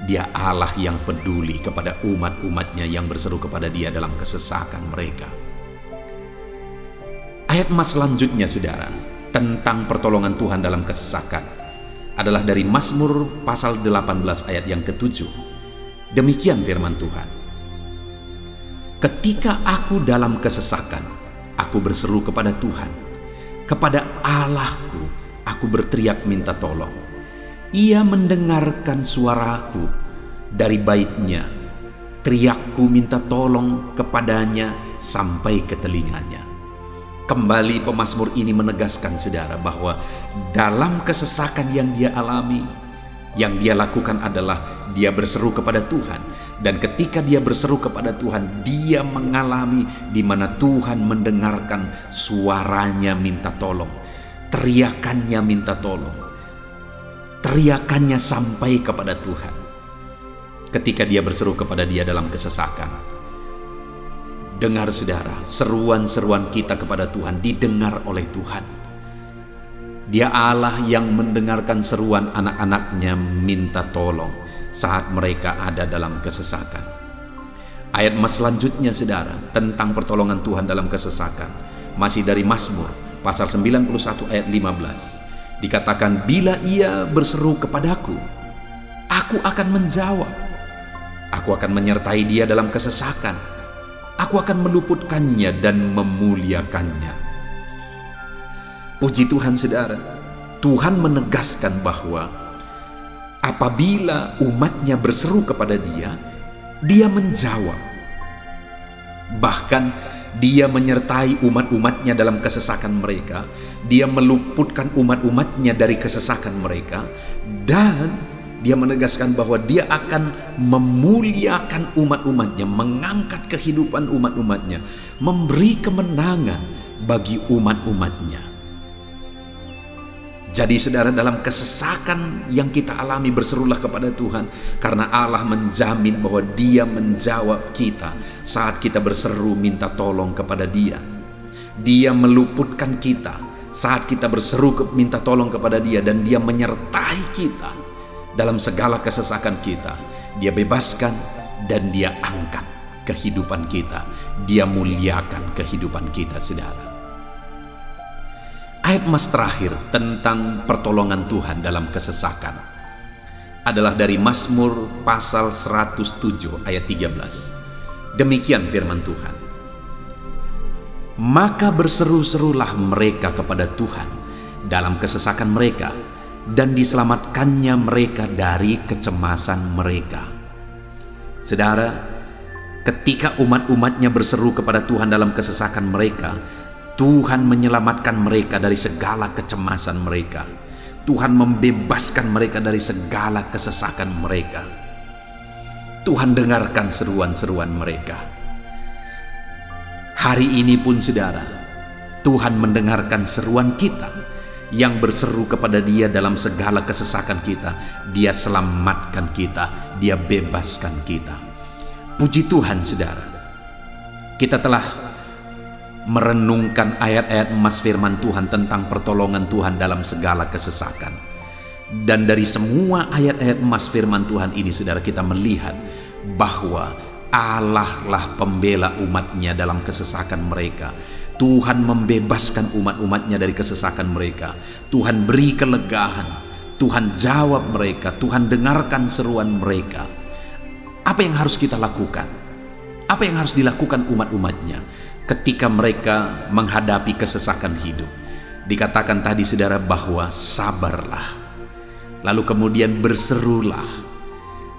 Dia Allah yang peduli kepada umat-umatnya yang berseru kepada dia dalam kesesakan mereka. Ayat mas selanjutnya, saudara, tentang pertolongan Tuhan dalam kesesakan adalah dari Mazmur pasal 18 ayat yang ke-7. Demikian firman Tuhan. Ketika aku dalam kesesakan, aku berseru kepada Tuhan, kepada Allahku aku berteriak minta tolong. Ia mendengarkan suaraku dari bait-Nya. Teriakku minta tolong kepadanya sampai ke telinganya. Kembali pemazmur ini menegaskan saudara bahwa dalam kesesakan yang dia alami, yang dia lakukan adalah dia berseru kepada Tuhan. Dan ketika dia berseru kepada Tuhan, dia mengalami di mana Tuhan mendengarkan suaranya minta tolong, teriakannya minta tolong, teriakannya sampai kepada Tuhan. Ketika dia berseru kepada dia dalam kesesakan, dengar saudara, seruan-seruan kita kepada Tuhan didengar oleh Tuhan. Dia Allah yang mendengarkan seruan anak-anaknya minta tolong saat mereka ada dalam kesesakan. Ayat mas selanjutnya saudara, tentang pertolongan Tuhan dalam kesesakan, masih dari Mazmur pasal 91 ayat 15. Dikatakan, bila ia berseru kepadaku, aku akan menjawab. Aku akan menyertai dia dalam kesesakan. Aku akan meluputkannya dan memuliakannya. Puji Tuhan saudara, Tuhan menegaskan bahwa apabila umatnya berseru kepada dia, dia menjawab. Bahkan Dia menyertai umat-umatnya dalam kesesakan mereka. Dia meluputkan umat-umatnya dari kesesakan mereka. Dan dia menegaskan bahwa dia akan memuliakan umat-umatnya, mengangkat kehidupan umat-umatnya, memberi kemenangan bagi umat-umatnya. Jadi saudara, dalam kesesakan yang kita alami, berserulah kepada Tuhan, karena Allah menjamin bahwa Dia menjawab kita saat kita berseru minta tolong kepada Dia. Dia meluputkan kita saat kita berseru minta tolong kepada Dia, dan Dia menyertai kita dalam segala kesesakan kita. Dia bebaskan dan Dia angkat kehidupan kita. Dia muliakan kehidupan kita, saudara. Ayat mas terakhir tentang pertolongan Tuhan dalam kesesakan adalah dari Mazmur pasal 107 ayat 13. Demikian firman Tuhan. Maka berseru-serulah mereka kepada Tuhan dalam kesesakan mereka, dan diselamatkannya mereka dari kecemasan mereka. Saudara, ketika umat-umatnya berseru kepada Tuhan dalam kesesakan mereka, Tuhan menyelamatkan mereka dari segala kecemasan mereka. Tuhan membebaskan mereka dari segala kesesakan mereka. Tuhan dengarkan seruan-seruan mereka. Hari ini pun saudara, Tuhan mendengarkan seruan kita yang berseru kepada Dia dalam segala kesesakan kita. Dia selamatkan kita, Dia bebaskan kita. Puji Tuhan saudara, kita telah merenungkan ayat-ayat emas firman Tuhan tentang pertolongan Tuhan dalam segala kesesakan. Dan dari semua ayat-ayat emas firman Tuhan ini, saudara, kita melihat bahwa Allah lah pembela umatnya dalam kesesakan mereka. Tuhan membebaskan umat-umatnya dari kesesakan mereka. Tuhan beri kelegaan, Tuhan jawab mereka, Tuhan dengarkan seruan mereka. Apa yang harus kita lakukan? Apa yang harus dilakukan umat-umatnya ketika mereka menghadapi kesesakan hidup? Dikatakan tadi saudara bahwa sabarlah, lalu kemudian berserulah.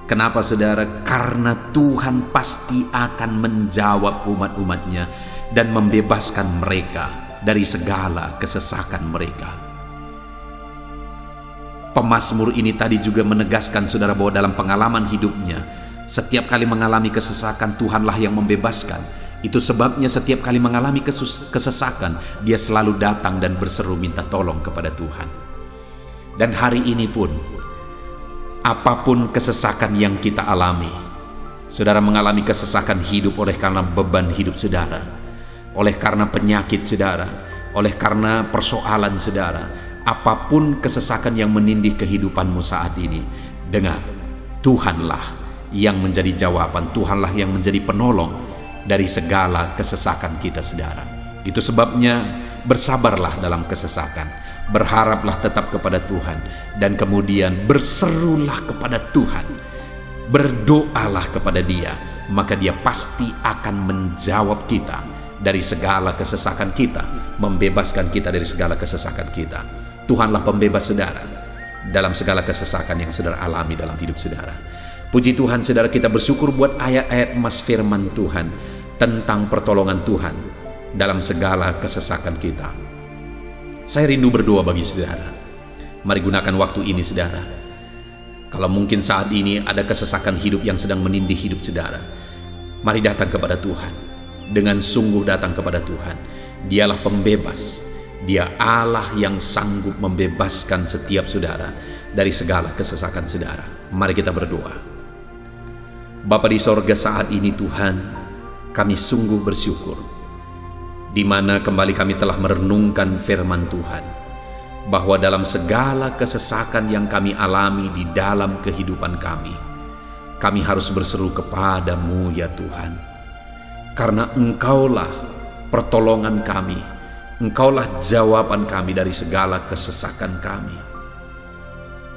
Kenapa saudara? Karena Tuhan pasti akan menjawab umat-umatnya dan membebaskan mereka dari segala kesesakan mereka. Pemazmur ini tadi juga menegaskan saudara bahwa dalam pengalaman hidupnya, setiap kali mengalami kesesakan, Tuhanlah yang membebaskan. Itu sebabnya setiap kali mengalami kesesakan, dia selalu datang dan berseru minta tolong kepada Tuhan. Dan hari ini pun, apapun kesesakan yang kita alami, saudara mengalami kesesakan hidup oleh karena beban hidup saudara, oleh karena penyakit saudara, oleh karena persoalan saudara, apapun kesesakan yang menindih kehidupanmu saat ini, dengar, Tuhanlah yang menjadi jawaban, Tuhanlah yang menjadi penolong dari segala kesesakan kita saudara. Itu sebabnya bersabarlah dalam kesesakan, berharaplah tetap kepada Tuhan, dan kemudian berserulah kepada Tuhan, berdoalah kepada Dia, maka Dia pasti akan menjawab kita dari segala kesesakan kita, membebaskan kita dari segala kesesakan kita. Tuhanlah pembebas saudara dalam segala kesesakan yang saudara alami dalam hidup saudara. Puji Tuhan saudara, kita bersyukur buat ayat-ayat emas firman Tuhan tentang pertolongan Tuhan dalam segala kesesakan kita. Saya rindu berdoa bagi saudara. Mari gunakan waktu ini saudara. Kalau mungkin saat ini ada kesesakan hidup yang sedang menindih hidup saudara, mari datang kepada Tuhan. Dengan sungguh datang kepada Tuhan. Dialah pembebas. Dia Allah yang sanggup membebaskan setiap saudara dari segala kesesakan saudara. Mari kita berdoa. Bapa di sorga, saat ini Tuhan, kami sungguh bersyukur di mana kembali kami telah merenungkan firman Tuhan, bahwa dalam segala kesesakan yang kami alami di dalam kehidupan kami harus berseru kepadamu ya Tuhan, karena Engkaulah pertolongan kami, Engkaulah jawaban kami dari segala kesesakan kami.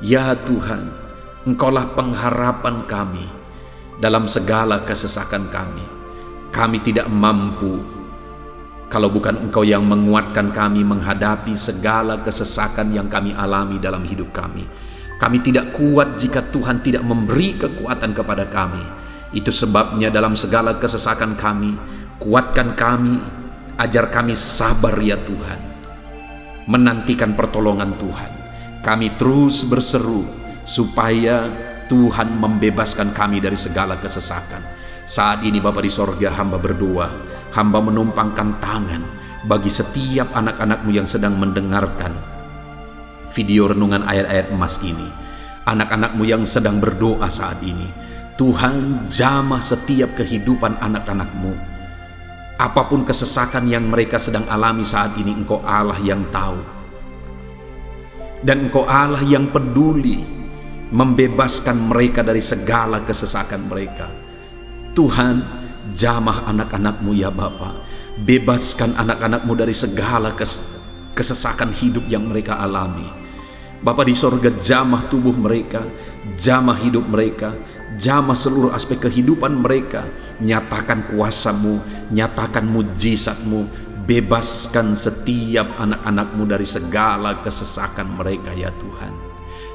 Ya Tuhan, Engkaulah pengharapan kami dalam segala kesesakan kami. Kami tidak mampu kalau bukan Engkau yang menguatkan kami menghadapi segala kesesakan yang kami alami dalam hidup kami. Kami tidak kuat jika Tuhan tidak memberi kekuatan kepada kami. Itu sebabnya dalam segala kesesakan kami Kuatkan kami, ajar kami sabar ya Tuhan, menantikan pertolongan Tuhan. Kami terus berseru supaya Tuhan membebaskan kami dari segala kesesakan. Saat ini Bapa di sorga, hamba berdoa, hamba menumpangkan tangan bagi setiap anak-anak-Mu yang sedang mendengarkan video renungan ayat-ayat emas ini. Anak-anak-Mu yang sedang berdoa saat ini, Tuhan jamah setiap kehidupan anak-anak-Mu. Apapun kesesakan yang mereka sedang alami saat ini, Engkau Allah yang tahu. Dan Engkau Allah yang peduli membebaskan mereka dari segala kesesakan mereka. Tuhan, jamah anak-anak-Mu ya Bapa. Bebaskan anak-anak-Mu dari segala kesesakan hidup yang mereka alami. Bapa di sorga, jamah tubuh mereka, jamah hidup mereka, jamah seluruh aspek kehidupan mereka. Nyatakan kuasa-Mu, nyatakan mujizat-Mu, bebaskan setiap anak-anak-Mu dari segala kesesakan mereka ya Tuhan.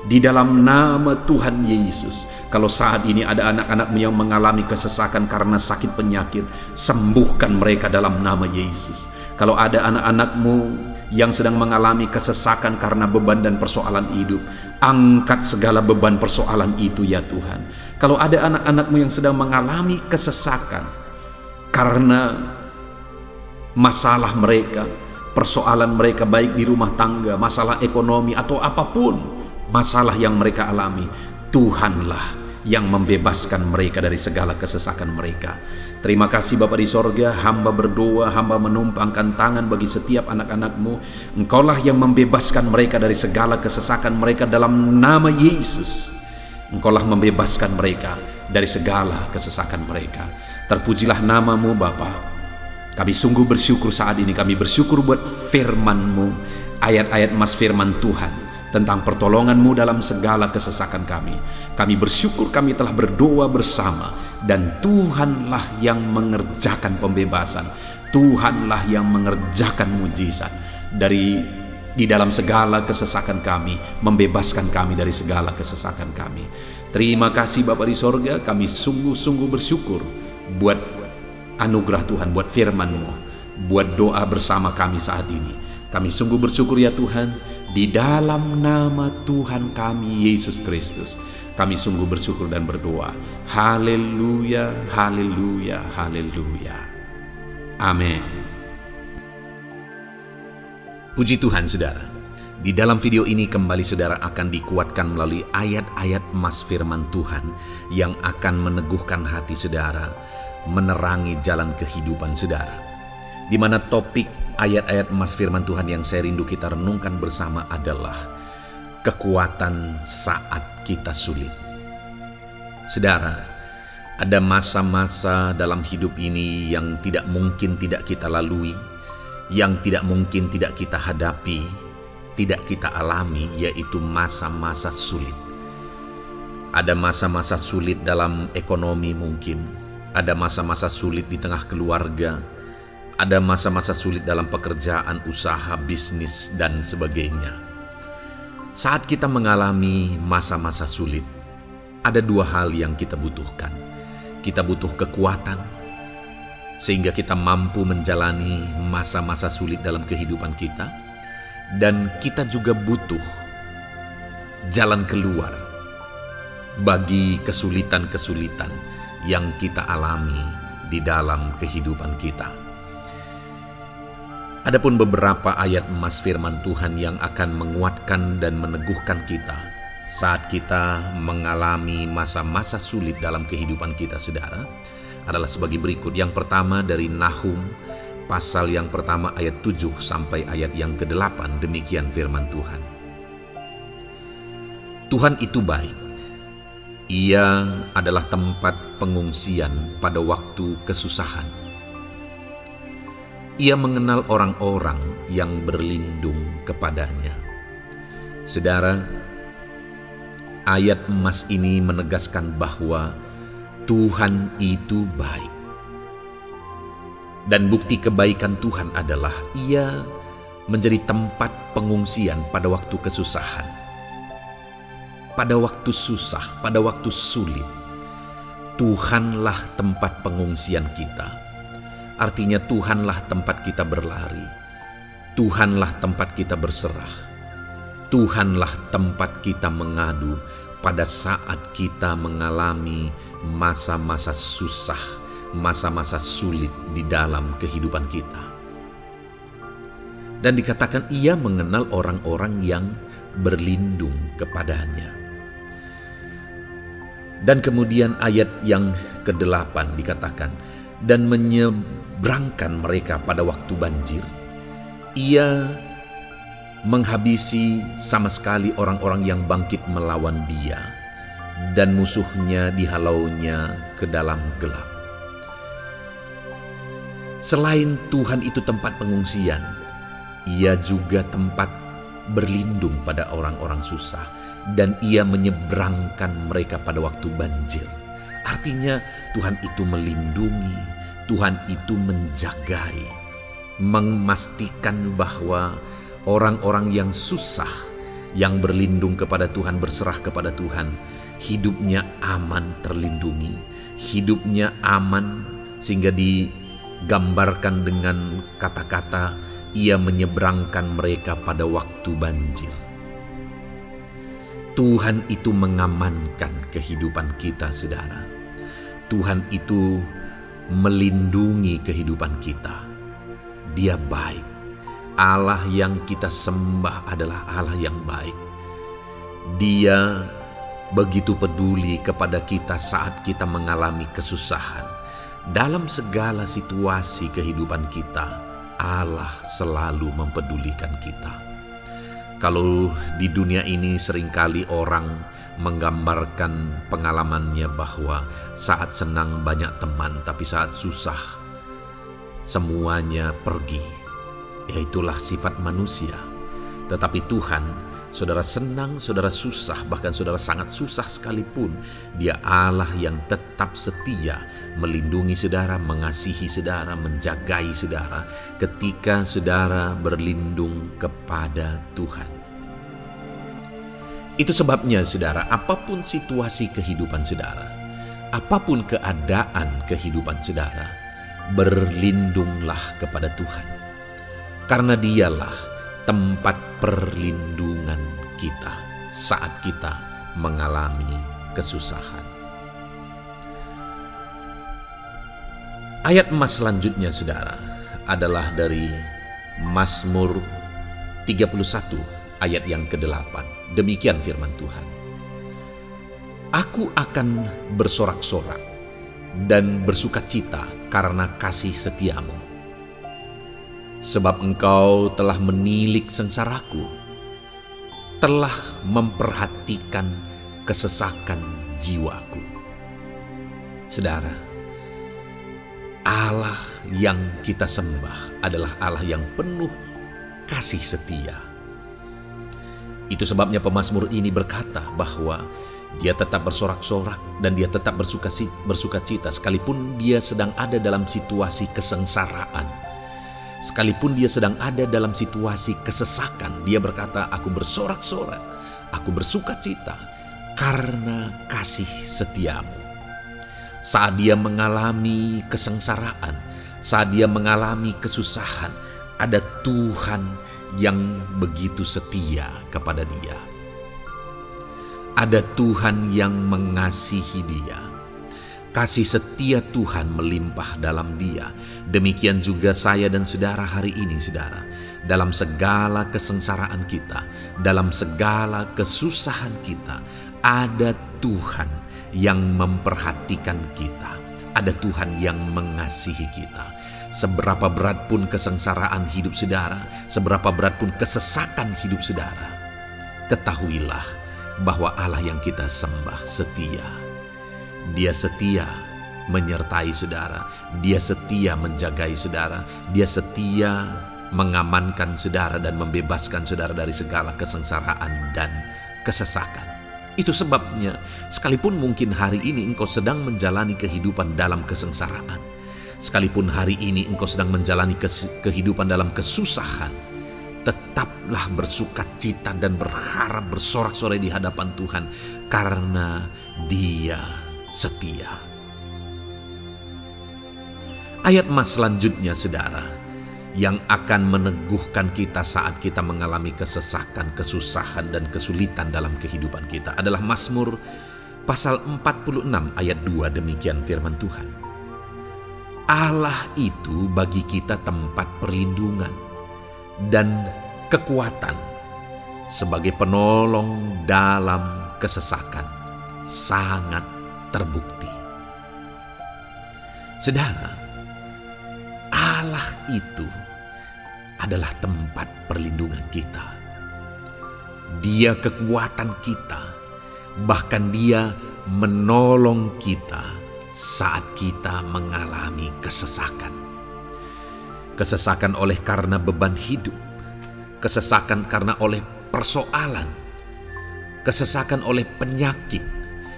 Di dalam nama Tuhan Yesus, kalau saat ini ada anak-anak-Mu yang mengalami kesesakan karena sakit penyakit, sembuhkan mereka dalam nama Yesus. Kalau ada anak-anak-Mu yang sedang mengalami kesesakan karena beban dan persoalan hidup, angkat segala beban persoalan itu ya Tuhan. Kalau ada anak-anak-Mu yang sedang mengalami kesesakan karena masalah mereka, persoalan mereka baik di rumah tangga, masalah ekonomi atau apapun masalah yang mereka alami, Tuhanlah yang membebaskan mereka dari segala kesesakan mereka. Terima kasih Bapa di sorga, hamba berdoa, hamba menumpangkan tangan bagi setiap anak-anak-Mu. Engkaulah yang membebaskan mereka dari segala kesesakan mereka dalam nama Yesus. Engkaulah membebaskan mereka dari segala kesesakan mereka. Terpujilah nama-Mu Bapa. Kami sungguh bersyukur saat ini, kami bersyukur buat firman-Mu, ayat-ayat emas firman Tuhan tentang pertolongan-Mu dalam segala kesesakan kami. Kami bersyukur kami telah berdoa bersama, dan Tuhanlah yang mengerjakan pembebasan, Tuhanlah yang mengerjakan mujizat di dalam segala kesesakan kami, membebaskan kami dari segala kesesakan kami. Terima kasih Bapa di sorga, kami sungguh-sungguh bersyukur buat anugerah Tuhan, buat firman-Mu, buat doa bersama kami saat ini. Kami sungguh bersyukur ya Tuhan, di dalam nama Tuhan kami Yesus Kristus, kami sungguh bersyukur dan berdoa. Haleluya, haleluya, haleluya. Amin. Puji Tuhan saudara, di dalam video ini kembali saudara akan dikuatkan melalui ayat-ayat emas firman Tuhan yang akan meneguhkan hati saudara, menerangi jalan kehidupan saudara. Di mana topik ayat-ayat emas firman Tuhan yang saya rindu kita renungkan bersama adalah kekuatan saat kita sulit. Saudara, ada masa-masa dalam hidup ini yang tidak mungkin tidak kita lalui, yang tidak mungkin tidak kita hadapi, tidak kita alami, yaitu masa-masa sulit. Ada masa-masa sulit dalam ekonomi mungkin, ada masa-masa sulit di tengah keluarga, ada masa-masa sulit dalam pekerjaan, usaha, bisnis, dan sebagainya. Saat kita mengalami masa-masa sulit, ada dua hal yang kita butuhkan. Kita butuh kekuatan, sehingga kita mampu menjalani masa-masa sulit dalam kehidupan kita. Dan kita juga butuh jalan keluar bagi kesulitan-kesulitan yang kita alami di dalam kehidupan kita. Adapun beberapa ayat emas firman Tuhan yang akan menguatkan dan meneguhkan kita saat kita mengalami masa-masa sulit dalam kehidupan kita, saudara, adalah sebagai berikut. Yang pertama dari Nahum, pasal yang pertama ayat 7 sampai ayat yang ke-8, demikian firman Tuhan. Tuhan itu baik. Ia adalah tempat pengungsian pada waktu kesusahan. Ia mengenal orang-orang yang berlindung kepadanya. Saudara, ayat emas ini menegaskan bahwa Tuhan itu baik. Dan bukti kebaikan Tuhan adalah Ia menjadi tempat pengungsian pada waktu kesusahan. Pada waktu susah, pada waktu sulit, Tuhanlah tempat pengungsian kita. Artinya Tuhanlah tempat kita berlari, Tuhanlah tempat kita berserah, Tuhanlah tempat kita mengadu pada saat kita mengalami masa-masa susah, masa-masa sulit di dalam kehidupan kita. Dan dikatakan ia mengenal orang-orang yang berlindung kepadanya. Dan kemudian ayat yang ke-8 dikatakan, dan menyeberangkan mereka pada waktu banjir. Ia menghabisi sama sekali orang-orang yang bangkit melawan dia, dan musuhnya dihalaunya ke dalam gelap. Selain Tuhan itu tempat pengungsian, ia juga tempat berlindung pada orang-orang susah, dan ia menyeberangkan mereka pada waktu banjir. Artinya Tuhan itu melindungi, Tuhan itu menjagai, memastikan bahwa orang-orang yang susah, yang berlindung kepada Tuhan, berserah kepada Tuhan, hidupnya aman, terlindungi, hidupnya aman, sehingga digambarkan dengan kata-kata ia menyeberangkan mereka pada waktu banjir. Tuhan itu mengamankan kehidupan kita, saudara. Tuhan itu melindungi kehidupan kita. Dia baik. Allah yang kita sembah adalah Allah yang baik. Dia begitu peduli kepada kita saat kita mengalami kesusahan. Dalam segala situasi kehidupan kita, Allah selalu mempedulikan kita. Kalau di dunia ini seringkali orang menggambarkan pengalamannya bahwa saat senang banyak teman, tapi saat susah semuanya pergi. Itulah sifat manusia. Tetapi Tuhan, saudara senang, saudara susah, bahkan saudara sangat susah sekalipun, Dia Allah yang tetap setia melindungi saudara, mengasihi saudara, menjagai saudara ketika saudara berlindung kepada Tuhan. Itu sebabnya saudara, apapun situasi kehidupan saudara, apapun keadaan kehidupan saudara, berlindunglah kepada Tuhan. Karena Dialah tempat perlindungan kita saat kita mengalami kesusahan. Ayat emas selanjutnya saudara adalah dari Mazmur 31 ayat yang ke-8. Demikian firman Tuhan. Aku akan bersorak-sorak dan bersukacita karena kasih setiamu. Sebab engkau telah menilik sengsaraku, telah memperhatikan kesesakan jiwaku. Saudara, Allah yang kita sembah adalah Allah yang penuh kasih setia. Itu sebabnya pemazmur ini berkata bahwa dia tetap bersorak-sorak dan dia tetap bersukacita sekalipun dia sedang ada dalam situasi kesengsaraan. Sekalipun dia sedang ada dalam situasi kesesakan, dia berkata, aku bersorak-sorak, aku bersukacita karena kasih setiamu. Saat dia mengalami kesengsaraan, saat dia mengalami kesusahan, ada Tuhan yang begitu setia kepada dia. Ada Tuhan yang mengasihi dia. Kasih setia Tuhan melimpah dalam dia. Demikian juga saya dan saudara hari ini, saudara. Dalam segala kesengsaraan kita, dalam segala kesusahan kita, ada Tuhan yang memperhatikan kita. Ada Tuhan yang mengasihi kita. Seberapa berat pun kesengsaraan hidup saudara, seberapa berat pun kesesakan hidup saudara, ketahuilah bahwa Allah yang kita sembah setia. Dia setia menyertai saudara, Dia setia menjagai saudara, Dia setia mengamankan saudara dan membebaskan saudara dari segala kesengsaraan dan kesesakan. Itu sebabnya sekalipun mungkin hari ini engkau sedang menjalani kehidupan dalam kesengsaraan, sekalipun hari ini engkau sedang menjalani kehidupan dalam kesusahan, tetaplah bersukacita dan berharap bersorak-sorai di hadapan Tuhan karena Dia setia. Ayat mas selanjutnya saudara, yang akan meneguhkan kita saat kita mengalami kesesakan, kesusahan, dan kesulitan dalam kehidupan kita adalah Mazmur pasal 46 ayat 2. Demikian firman Tuhan. Allah itu bagi kita tempat perlindungan dan kekuatan sebagai penolong dalam kesesakan sangat terbukti. Saudara, Allah itu adalah tempat perlindungan kita. Dia kekuatan kita, bahkan Dia menolong kita saat kita mengalami kesesakan. Kesesakan oleh karena beban hidup, kesesakan karena oleh persoalan, kesesakan oleh penyakit,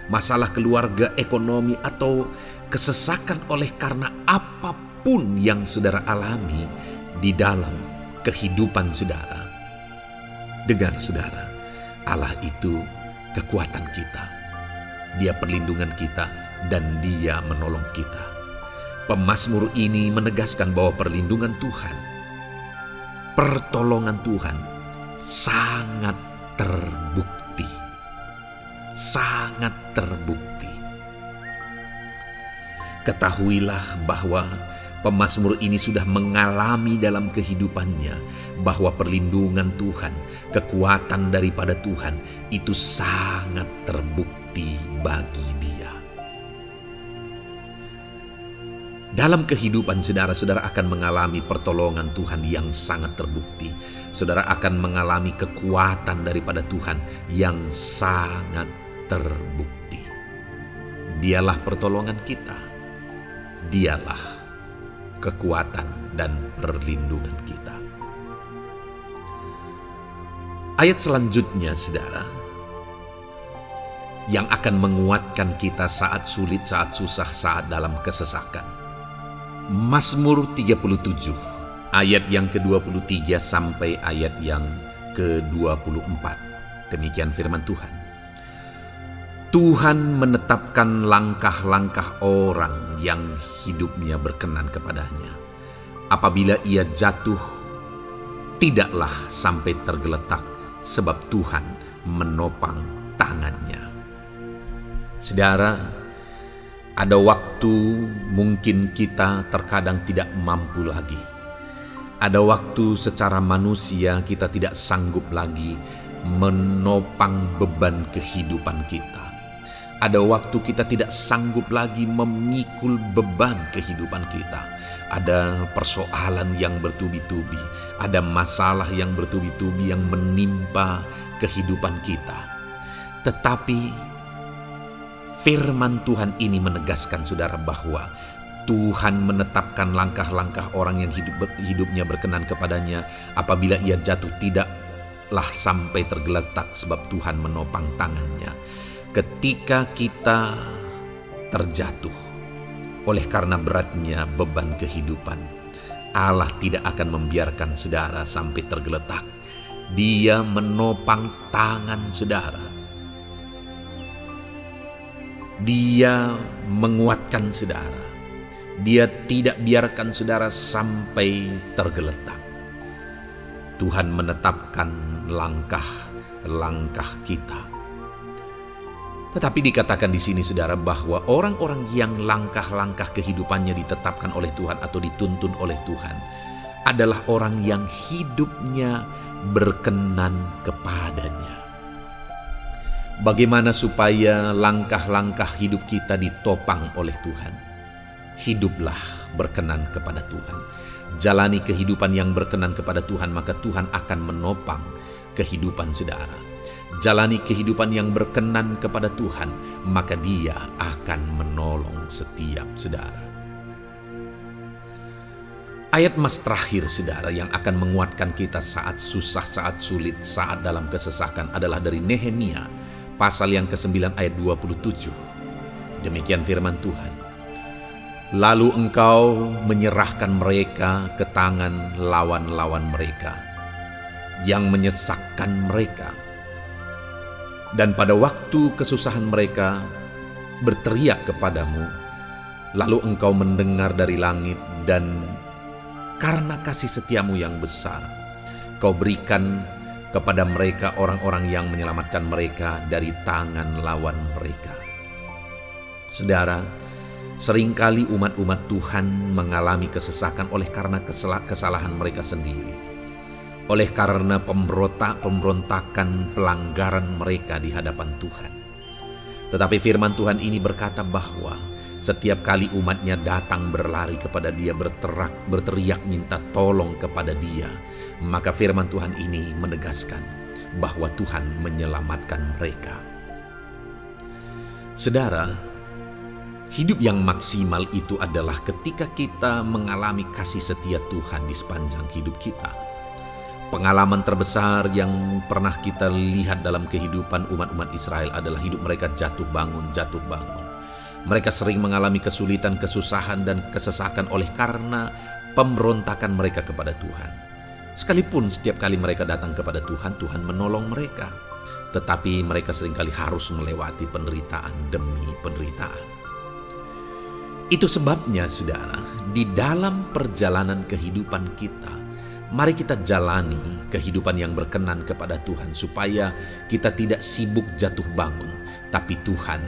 masalah keluarga, ekonomi, atau kesesakan oleh karena apapun yang saudara alami di dalam kehidupan saudara. Dengar saudara, Allah itu kekuatan kita. Dia perlindungan kita dan Dia menolong kita. Pemazmur ini menegaskan bahwa perlindungan Tuhan, pertolongan Tuhan sangat terbukti. Sangat terbukti. Ketahuilah bahwa pemazmur ini sudah mengalami dalam kehidupannya bahwa perlindungan Tuhan, kekuatan daripada Tuhan itu sangat terbukti bagi dia. Dalam kehidupan saudara-saudara akan mengalami pertolongan Tuhan yang sangat terbukti. Saudara akan mengalami kekuatan daripada Tuhan yang sangat terbukti. Dialah pertolongan kita. Dialah kekuatan dan perlindungan kita. Ayat selanjutnya saudara, yang akan menguatkan kita saat sulit, saat susah, saat dalam kesesakan. Mazmur 37 ayat yang ke-23 sampai ayat yang ke-24. Demikian firman Tuhan. Tuhan menetapkan langkah-langkah orang yang hidupnya berkenan kepadanya. Apabila ia jatuh, tidaklah sampai tergeletak, sebab Tuhan menopang tangannya. Saudara, ada waktu mungkin kita terkadang tidak mampu lagi. Ada waktu secara manusia kita tidak sanggup lagi menopang beban kehidupan kita. Ada waktu kita tidak sanggup lagi memikul beban kehidupan kita. Ada persoalan yang bertubi-tubi, ada masalah yang bertubi-tubi yang menimpa kehidupan kita. Tetapi firman Tuhan ini menegaskan saudara bahwa Tuhan menetapkan langkah-langkah orang yang hidupnya berkenan kepadanya. Apabila ia jatuh, tidaklah sampai tergeletak, sebab Tuhan menopang tangannya. Ketika kita terjatuh oleh karena beratnya beban kehidupan, Allah tidak akan membiarkan saudara sampai tergeletak. Dia menopang tangan saudara. Dia menguatkan saudara. Dia tidak biarkan saudara sampai tergeletak. Tuhan menetapkan langkah-langkah kita. Tetapi dikatakan di sini saudara bahwa orang-orang yang langkah-langkah kehidupannya ditetapkan oleh Tuhan atau dituntun oleh Tuhan adalah orang yang hidupnya berkenan kepadanya. Bagaimana supaya langkah-langkah hidup kita ditopang oleh Tuhan? Hiduplah berkenan kepada Tuhan. Jalani kehidupan yang berkenan kepada Tuhan, maka Tuhan akan menopang kehidupan saudara. Jalani kehidupan yang berkenan kepada Tuhan, maka Dia akan menolong setiap saudara. Ayat mas terakhir saudara yang akan menguatkan kita saat susah, saat sulit, saat dalam kesesakan adalah dari Nehemia pasal yang ke-9 ayat 27. Demikian firman Tuhan. Lalu engkau menyerahkan mereka ke tangan lawan-lawan mereka yang menyesakkan mereka. Dan pada waktu kesusahan mereka berteriak kepadamu, lalu engkau mendengar dari langit Dan karena kasih setiamu yang besar, kau berikan kepada mereka orang-orang yang menyelamatkan mereka dari tangan lawan mereka. Saudara, seringkali umat-umat Tuhan mengalami kesesakan oleh karena kesalahan mereka sendiri. Oleh karena pemberontakan, pelanggaran mereka di hadapan Tuhan. Tetapi firman Tuhan ini berkata bahwa setiap kali umatnya datang berlari kepada Dia, berteriak minta tolong kepada Dia, maka firman Tuhan ini menegaskan bahwa Tuhan menyelamatkan mereka. Saudara, hidup yang maksimal itu adalah ketika kita mengalami kasih setia Tuhan di sepanjang hidup kita. Pengalaman terbesar yang pernah kita lihat dalam kehidupan umat-umat Israel adalah hidup mereka jatuh bangun. Mereka sering mengalami kesulitan, kesusahan, dan kesesakan oleh karena pemberontakan mereka kepada Tuhan. Sekalipun setiap kali mereka datang kepada Tuhan, Tuhan menolong mereka. Tetapi mereka seringkali harus melewati penderitaan demi penderitaan. Itu sebabnya, saudara, di dalam perjalanan kehidupan kita, mari kita jalani kehidupan yang berkenan kepada Tuhan supaya kita tidak sibuk jatuh bangun, tapi Tuhan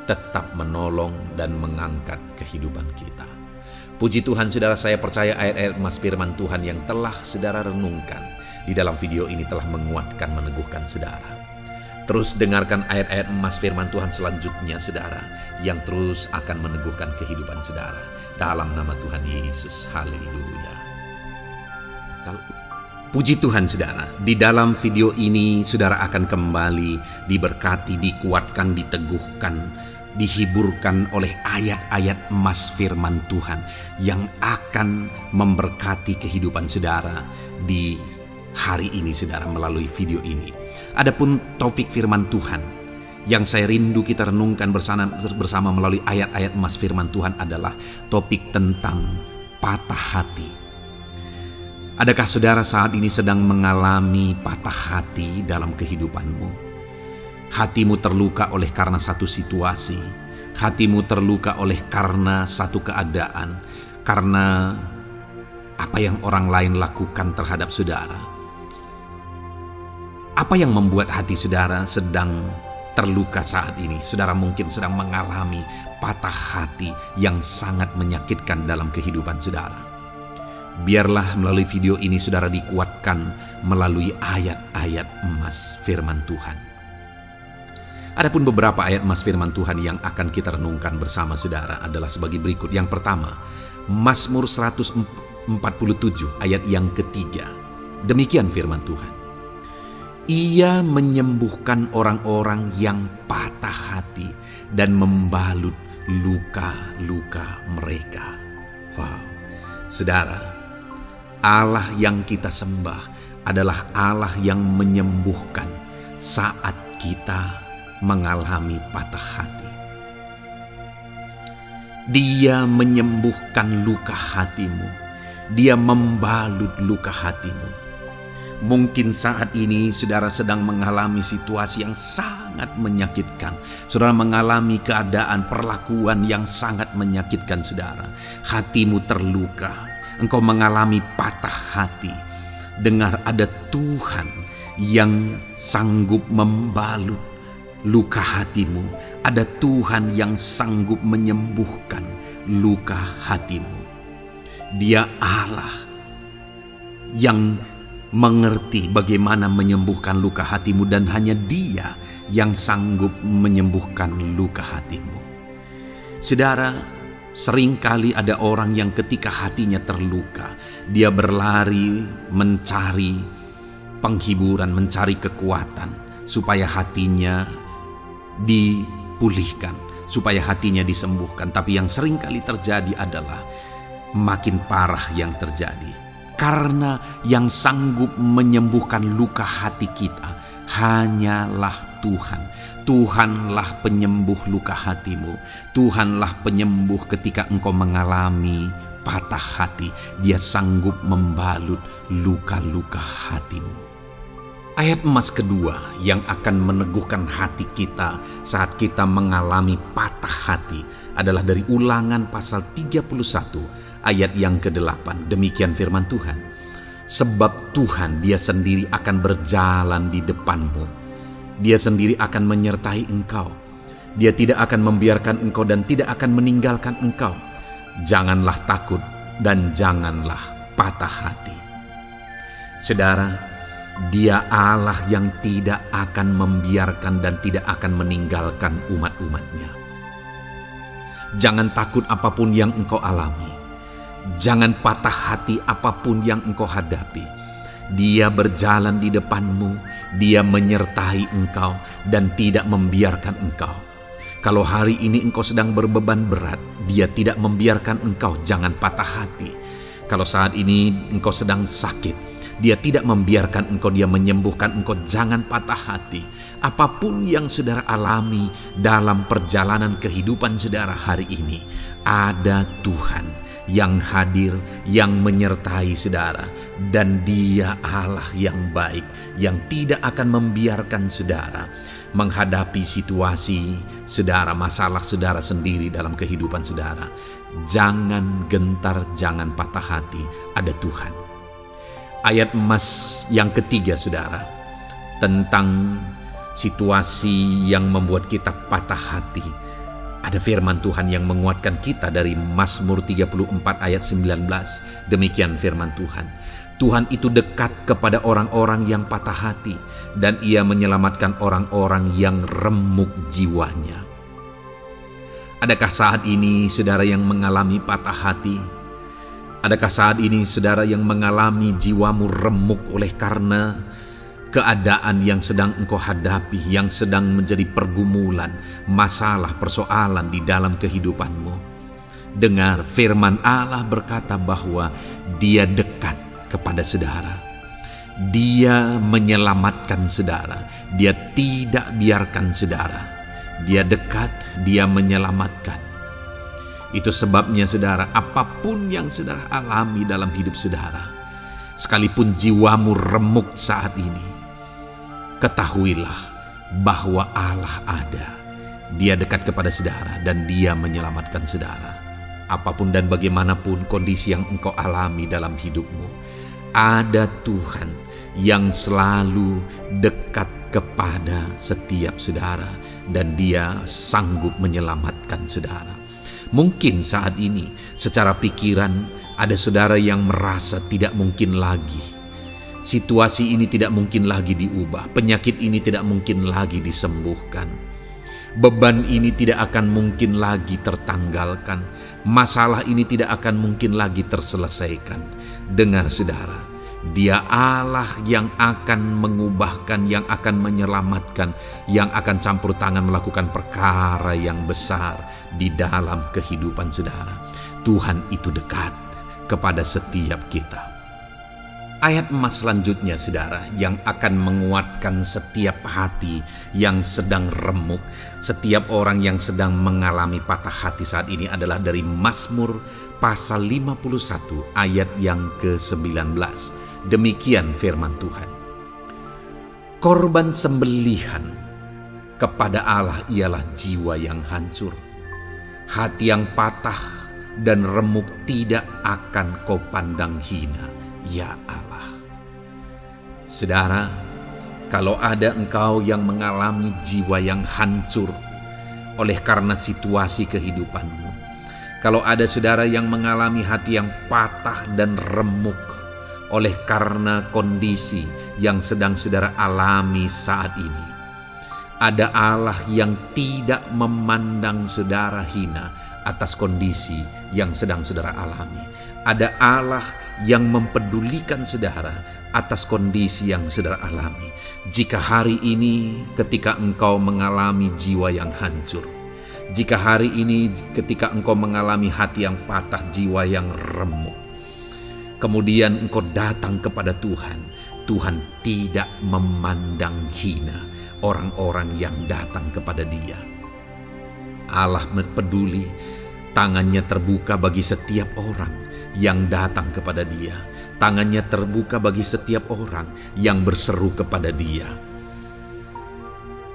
tetap menolong dan mengangkat kehidupan kita. Puji Tuhan, saudara, saya percaya ayat-ayat emas firman Tuhan yang telah saudara renungkan di dalam video ini telah menguatkan, meneguhkan saudara. Terus dengarkan ayat-ayat emas firman Tuhan selanjutnya, saudara, yang terus akan meneguhkan kehidupan saudara. Dalam nama Tuhan Yesus, haleluya. Puji Tuhan, saudara, di dalam video ini saudara akan kembali diberkati, dikuatkan, diteguhkan, dihiburkan oleh ayat-ayat emas firman Tuhan yang akan memberkati kehidupan saudara di hari ini, saudara, melalui video ini. Adapun topik firman Tuhan yang saya rindu kita renungkan bersama melalui ayat-ayat emas firman Tuhan adalah topik tentang patah hati. Adakah saudara saat ini sedang mengalami patah hati dalam kehidupanmu? Hatimu terluka oleh karena satu situasi, hatimu terluka oleh karena satu keadaan, karena apa yang orang lain lakukan terhadap saudara. Apa yang membuat hati saudara sedang terluka saat ini? Saudara mungkin sedang mengalami patah hati yang sangat menyakitkan dalam kehidupan saudara. Biarlah melalui video ini saudara dikuatkan melalui ayat-ayat emas firman Tuhan. Adapun beberapa ayat emas firman Tuhan yang akan kita renungkan bersama saudara adalah sebagai berikut. Yang pertama, Mazmur 147 ayat yang ketiga. Demikian firman Tuhan. Ia menyembuhkan orang-orang yang patah hati dan membalut luka-luka mereka. Wow, saudara, Allah yang kita sembah adalah Allah yang menyembuhkan saat kita mengalami patah hati. Dia menyembuhkan luka hatimu. Dia membalut luka hatimu. Mungkin saat ini saudara sedang mengalami situasi yang sangat menyakitkan. Saudara mengalami keadaan perlakuan yang sangat menyakitkan saudara. Hatimu terluka. Engkau mengalami patah hati. Dengar, ada Tuhan yang sanggup membalut luka hatimu. Ada Tuhan yang sanggup menyembuhkan luka hatimu. Dia Allah yang mengerti bagaimana menyembuhkan luka hatimu, dan hanya Dia yang sanggup menyembuhkan luka hatimu. Saudara, seringkali ada orang yang ketika hatinya terluka, dia berlari mencari penghiburan, mencari kekuatan supaya hatinya dipulihkan, supaya hatinya disembuhkan. Tapi yang seringkali terjadi adalah makin parah yang terjadi. Karena yang sanggup menyembuhkan luka hati kita hanyalah Tuhan. Tuhanlah penyembuh luka hatimu. Tuhanlah penyembuh ketika engkau mengalami patah hati. Dia sanggup membalut luka-luka hatimu. Ayat emas kedua yang akan meneguhkan hati kita saat kita mengalami patah hati adalah dari Ulangan pasal 31 ayat yang ke-8. Demikian firman Tuhan. Sebab Tuhan dia sendiri akan berjalan di depanmu. Dia sendiri akan menyertai engkau. Dia tidak akan membiarkan engkau dan tidak akan meninggalkan engkau. Janganlah takut dan janganlah patah hati. Saudara, Dia Allah yang tidak akan membiarkan dan tidak akan meninggalkan umat-umatnya. Jangan takut apapun yang engkau alami. Jangan patah hati apapun yang engkau hadapi. Dia berjalan di depanmu, Dia menyertai engkau dan tidak membiarkan engkau. Kalau hari ini engkau sedang berbeban berat, Dia tidak membiarkan engkau, jangan patah hati. Kalau saat ini engkau sedang sakit, Dia tidak membiarkan engkau, Dia menyembuhkan engkau, jangan patah hati. Apapun yang saudara alami dalam perjalanan kehidupan saudara hari ini, ada Tuhan yang hadir, yang menyertai saudara, dan Dia Allah yang baik, yang tidak akan membiarkan saudara menghadapi situasi saudara, masalah saudara sendiri dalam kehidupan saudara. Jangan gentar, jangan patah hati, ada Tuhan. Ayat emas yang ketiga saudara, tentang situasi yang membuat kita patah hati. Ada firman Tuhan yang menguatkan kita dari Mazmur 34 ayat 19. Demikian firman Tuhan. Tuhan itu dekat kepada orang-orang yang patah hati, dan Ia menyelamatkan orang-orang yang remuk jiwanya. Adakah saat ini saudara yang mengalami patah hati? Adakah saat ini saudara yang mengalami jiwamu remuk oleh karena keadaan yang sedang engkau hadapi, yang sedang menjadi pergumulan, masalah, persoalan di dalam kehidupanmu? Dengar, firman Allah berkata bahwa Dia dekat kepada saudara. Dia menyelamatkan saudara. Dia tidak biarkan saudara. Dia dekat, Dia menyelamatkan. Itu sebabnya saudara, apapun yang saudara alami dalam hidup saudara, sekalipun jiwamu remuk saat ini, ketahuilah bahwa Allah ada. Dia dekat kepada saudara dan Dia menyelamatkan saudara. Apapun dan bagaimanapun kondisi yang engkau alami dalam hidupmu, ada Tuhan yang selalu dekat kepada setiap saudara dan Dia sanggup menyelamatkan saudara. Mungkin saat ini secara pikiran ada saudara yang merasa tidak mungkin lagi. Situasi ini tidak mungkin lagi diubah. Penyakit ini tidak mungkin lagi disembuhkan. Beban ini tidak akan mungkin lagi tertanggalkan. Masalah ini tidak akan mungkin lagi terselesaikan. Dengar saudara, Dia Allah yang akan mengubahkan, yang akan menyelamatkan, yang akan campur tangan melakukan perkara yang besar di dalam kehidupan saudara. Tuhan itu dekat kepada setiap kita. Ayat emas selanjutnya saudara, yang akan menguatkan setiap hati yang sedang remuk, setiap orang yang sedang mengalami patah hati saat ini adalah dari Mazmur pasal 51 ayat yang ke-19. Demikian firman Tuhan. Korban sembelihan kepada Allah ialah jiwa yang hancur. Hati yang patah dan remuk tidak akan kau pandang hina, ya Allah. Saudara, kalau ada engkau yang mengalami jiwa yang hancur oleh karena situasi kehidupanmu, kalau ada saudara yang mengalami hati yang patah dan remuk oleh karena kondisi yang sedang saudara alami saat ini, ada Allah yang tidak memandang saudara hina atas kondisi yang sedang saudara alami. Ada Allah yang mempedulikan saudara atas kondisi yang saudara alami. Jika hari ini ketika engkau mengalami jiwa yang hancur, jika hari ini ketika engkau mengalami hati yang patah, jiwa yang remuk, kemudian engkau datang kepada Tuhan, Tuhan tidak memandang hina orang-orang yang datang kepada Dia. Allah peduli, tangannya terbuka bagi setiap orang yang datang kepada Dia. Tangannya terbuka bagi setiap orang yang berseru kepada Dia.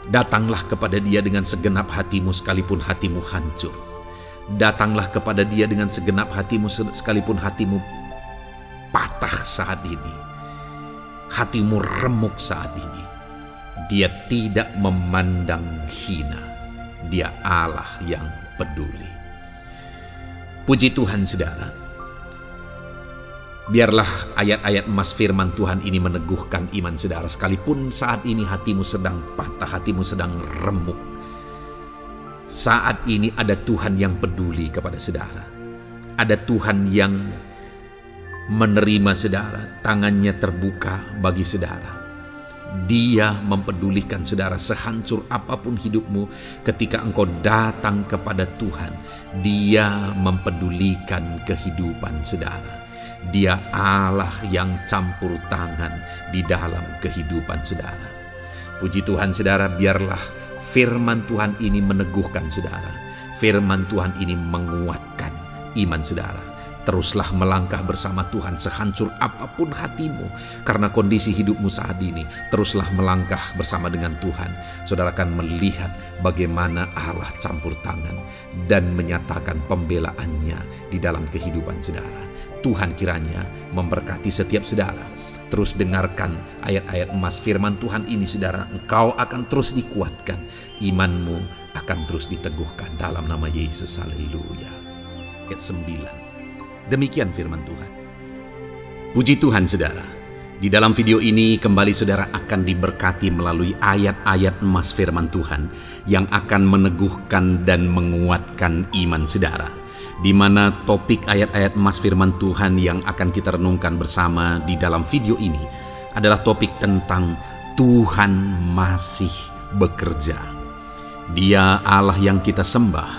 Datanglah kepada Dia dengan segenap hatimu sekalipun hatimu hancur. Datanglah kepada Dia dengan segenap hatimu, sekalipun hatimu patah saat ini, hatimu remuk saat ini. Dia tidak memandang hina. Dia Allah yang peduli. Puji Tuhan, saudara. Biarlah ayat-ayat emas firman Tuhan ini meneguhkan iman saudara, sekalipun saat ini hatimu sedang patah, hatimu sedang remuk. Saat ini ada Tuhan yang peduli kepada saudara. Ada Tuhan yang menerima saudara, tangannya terbuka bagi saudara. Dia mempedulikan saudara sehancur apapun hidupmu. Ketika engkau datang kepada Tuhan, Dia mempedulikan kehidupan saudara. Dia Allah yang campur tangan di dalam kehidupan saudara. Puji Tuhan, saudara, biarlah firman Tuhan ini meneguhkan saudara. Firman Tuhan ini menguatkan iman saudara. Teruslah melangkah bersama Tuhan sehancur apapun hatimu karena kondisi hidupmu saat ini. Teruslah melangkah bersama dengan Tuhan. Saudara akan melihat bagaimana Allah campur tangan dan menyatakan pembelaannya di dalam kehidupan saudara. Tuhan kiranya memberkati setiap saudara. Terus dengarkan ayat-ayat emas firman Tuhan ini, saudara. Engkau akan terus dikuatkan. Imanmu akan terus diteguhkan dalam nama Yesus. Haleluya. Ayat 9. Demikian firman Tuhan. Puji Tuhan, saudara. Di dalam video ini kembali saudara akan diberkati melalui ayat-ayat emas firman Tuhan yang akan meneguhkan dan menguatkan iman saudara. Di mana topik ayat-ayat emas firman Tuhan yang akan kita renungkan bersama di dalam video ini adalah topik tentang Tuhan masih bekerja. Dia Allah yang kita sembah,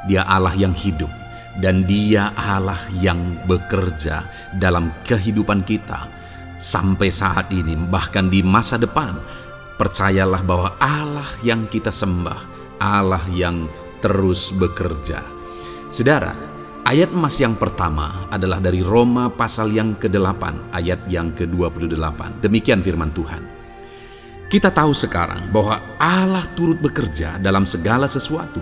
Dia Allah yang hidup, dan Dia Allah yang bekerja dalam kehidupan kita sampai saat ini, bahkan di masa depan. Percayalah bahwa Allah yang kita sembah, Allah yang terus bekerja. Saudara, ayat emas yang pertama adalah dari Roma pasal yang ke-8 ayat yang ke-28. Demikian firman Tuhan. Kita tahu sekarang bahwa Allah turut bekerja dalam segala sesuatu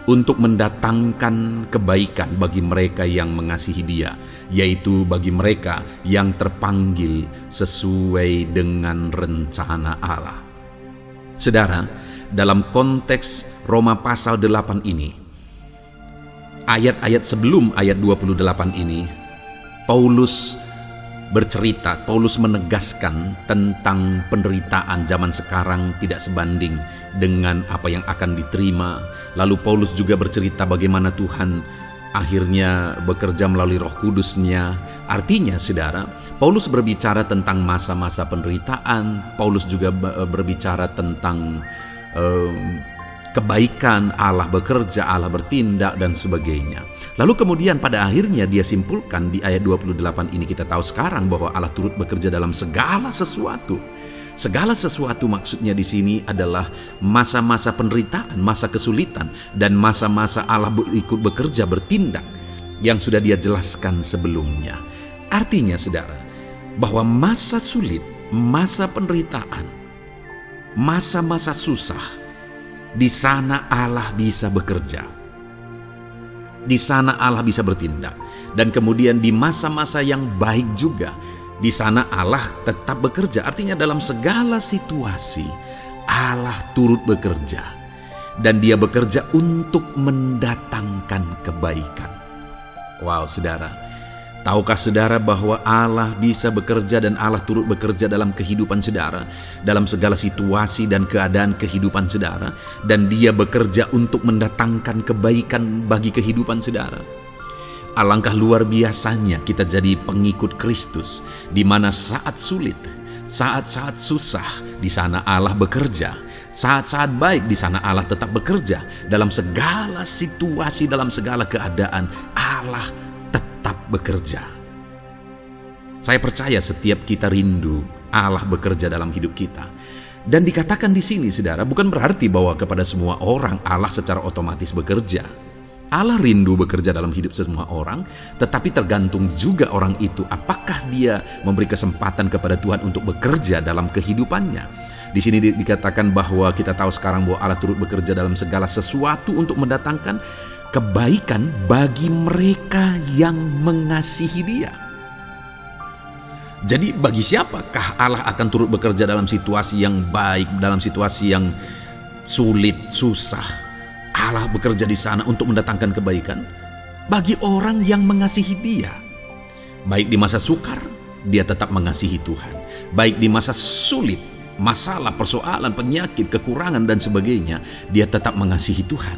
untuk mendatangkan kebaikan bagi mereka yang mengasihi Dia, yaitu bagi mereka yang terpanggil sesuai dengan rencana Allah. Saudara, dalam konteks Roma pasal 8 ini, ayat-ayat sebelum ayat 28 ini, Paulus menegaskan tentang penderitaan zaman sekarang tidak sebanding dengan apa yang akan diterima. Lalu Paulus juga bercerita bagaimana Tuhan akhirnya bekerja melalui Roh Kudus-Nya. Artinya, saudara, Paulus berbicara tentang masa-masa penderitaan. Paulus juga berbicara tentang kebaikan, Allah bekerja, Allah bertindak, dan sebagainya. Lalu kemudian pada akhirnya dia simpulkan di ayat 28 ini, kita tahu sekarang bahwa Allah turut bekerja dalam segala sesuatu. Segala sesuatu maksudnya di sini adalah masa-masa penderitaan, masa kesulitan, dan masa-masa Allah ikut bekerja, bertindak yang sudah Dia jelaskan sebelumnya. Artinya, saudara, bahwa masa sulit, masa penderitaan, masa-masa susah, di sana Allah bisa bekerja. Di sana Allah bisa bertindak. Dan kemudian di masa-masa yang baik juga, di sana Allah tetap bekerja. Artinya dalam segala situasi Allah turut bekerja. Dan Dia bekerja untuk mendatangkan kebaikan. Wow, saudara. Tahukah saudara bahwa Allah bisa bekerja dan Allah turut bekerja dalam kehidupan saudara, dalam segala situasi dan keadaan kehidupan saudara, dan Dia bekerja untuk mendatangkan kebaikan bagi kehidupan saudara. Alangkah luar biasanya kita jadi pengikut Kristus, di mana saat sulit, saat-saat susah, di sana Allah bekerja. Saat-saat baik, di sana Allah tetap bekerja. Dalam segala situasi, dalam segala keadaan, Allah tetap bekerja. Saya percaya setiap kita rindu Allah bekerja dalam hidup kita. Dan dikatakan di sini, saudara, bukan berarti bahwa kepada semua orang Allah secara otomatis bekerja. Allah rindu bekerja dalam hidup semua orang, tetapi tergantung juga orang itu apakah dia memberi kesempatan kepada Tuhan untuk bekerja dalam kehidupannya. Di sini dikatakan bahwa kita tahu sekarang bahwa Allah turut bekerja dalam segala sesuatu untuk mendatangkan kebaikan bagi mereka yang mengasihi Dia. Jadi bagi siapakah Allah akan turut bekerja dalam situasi yang baik, dalam situasi yang sulit, susah? Allah bekerja di sana untuk mendatangkan kebaikan bagi orang yang mengasihi Dia. Baik di masa sukar, dia tetap mengasihi Tuhan. Baik di masa sulit, masalah, persoalan, penyakit, kekurangan dan sebagainya, dia tetap mengasihi Tuhan.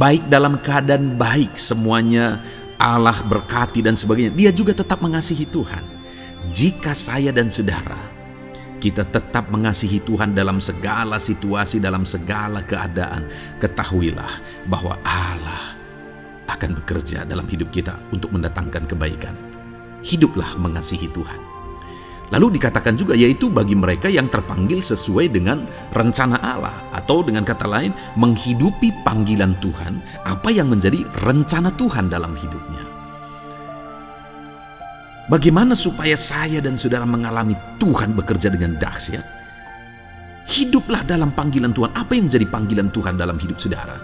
Baik dalam keadaan baik, semuanya Allah berkati dan sebagainya, dia juga tetap mengasihi Tuhan. Jika saya dan saudara, kita tetap mengasihi Tuhan dalam segala situasi, dalam segala keadaan, ketahuilah bahwa Allah akan bekerja dalam hidup kita untuk mendatangkan kebaikan. Hiduplah mengasihi Tuhan. Lalu dikatakan juga, yaitu bagi mereka yang terpanggil sesuai dengan rencana Allah, atau dengan kata lain, menghidupi panggilan Tuhan, apa yang menjadi rencana Tuhan dalam hidupnya. Bagaimana supaya saya dan saudara mengalami Tuhan bekerja dengan dahsyat? Hiduplah dalam panggilan Tuhan. Apa yang menjadi panggilan Tuhan dalam hidup saudara?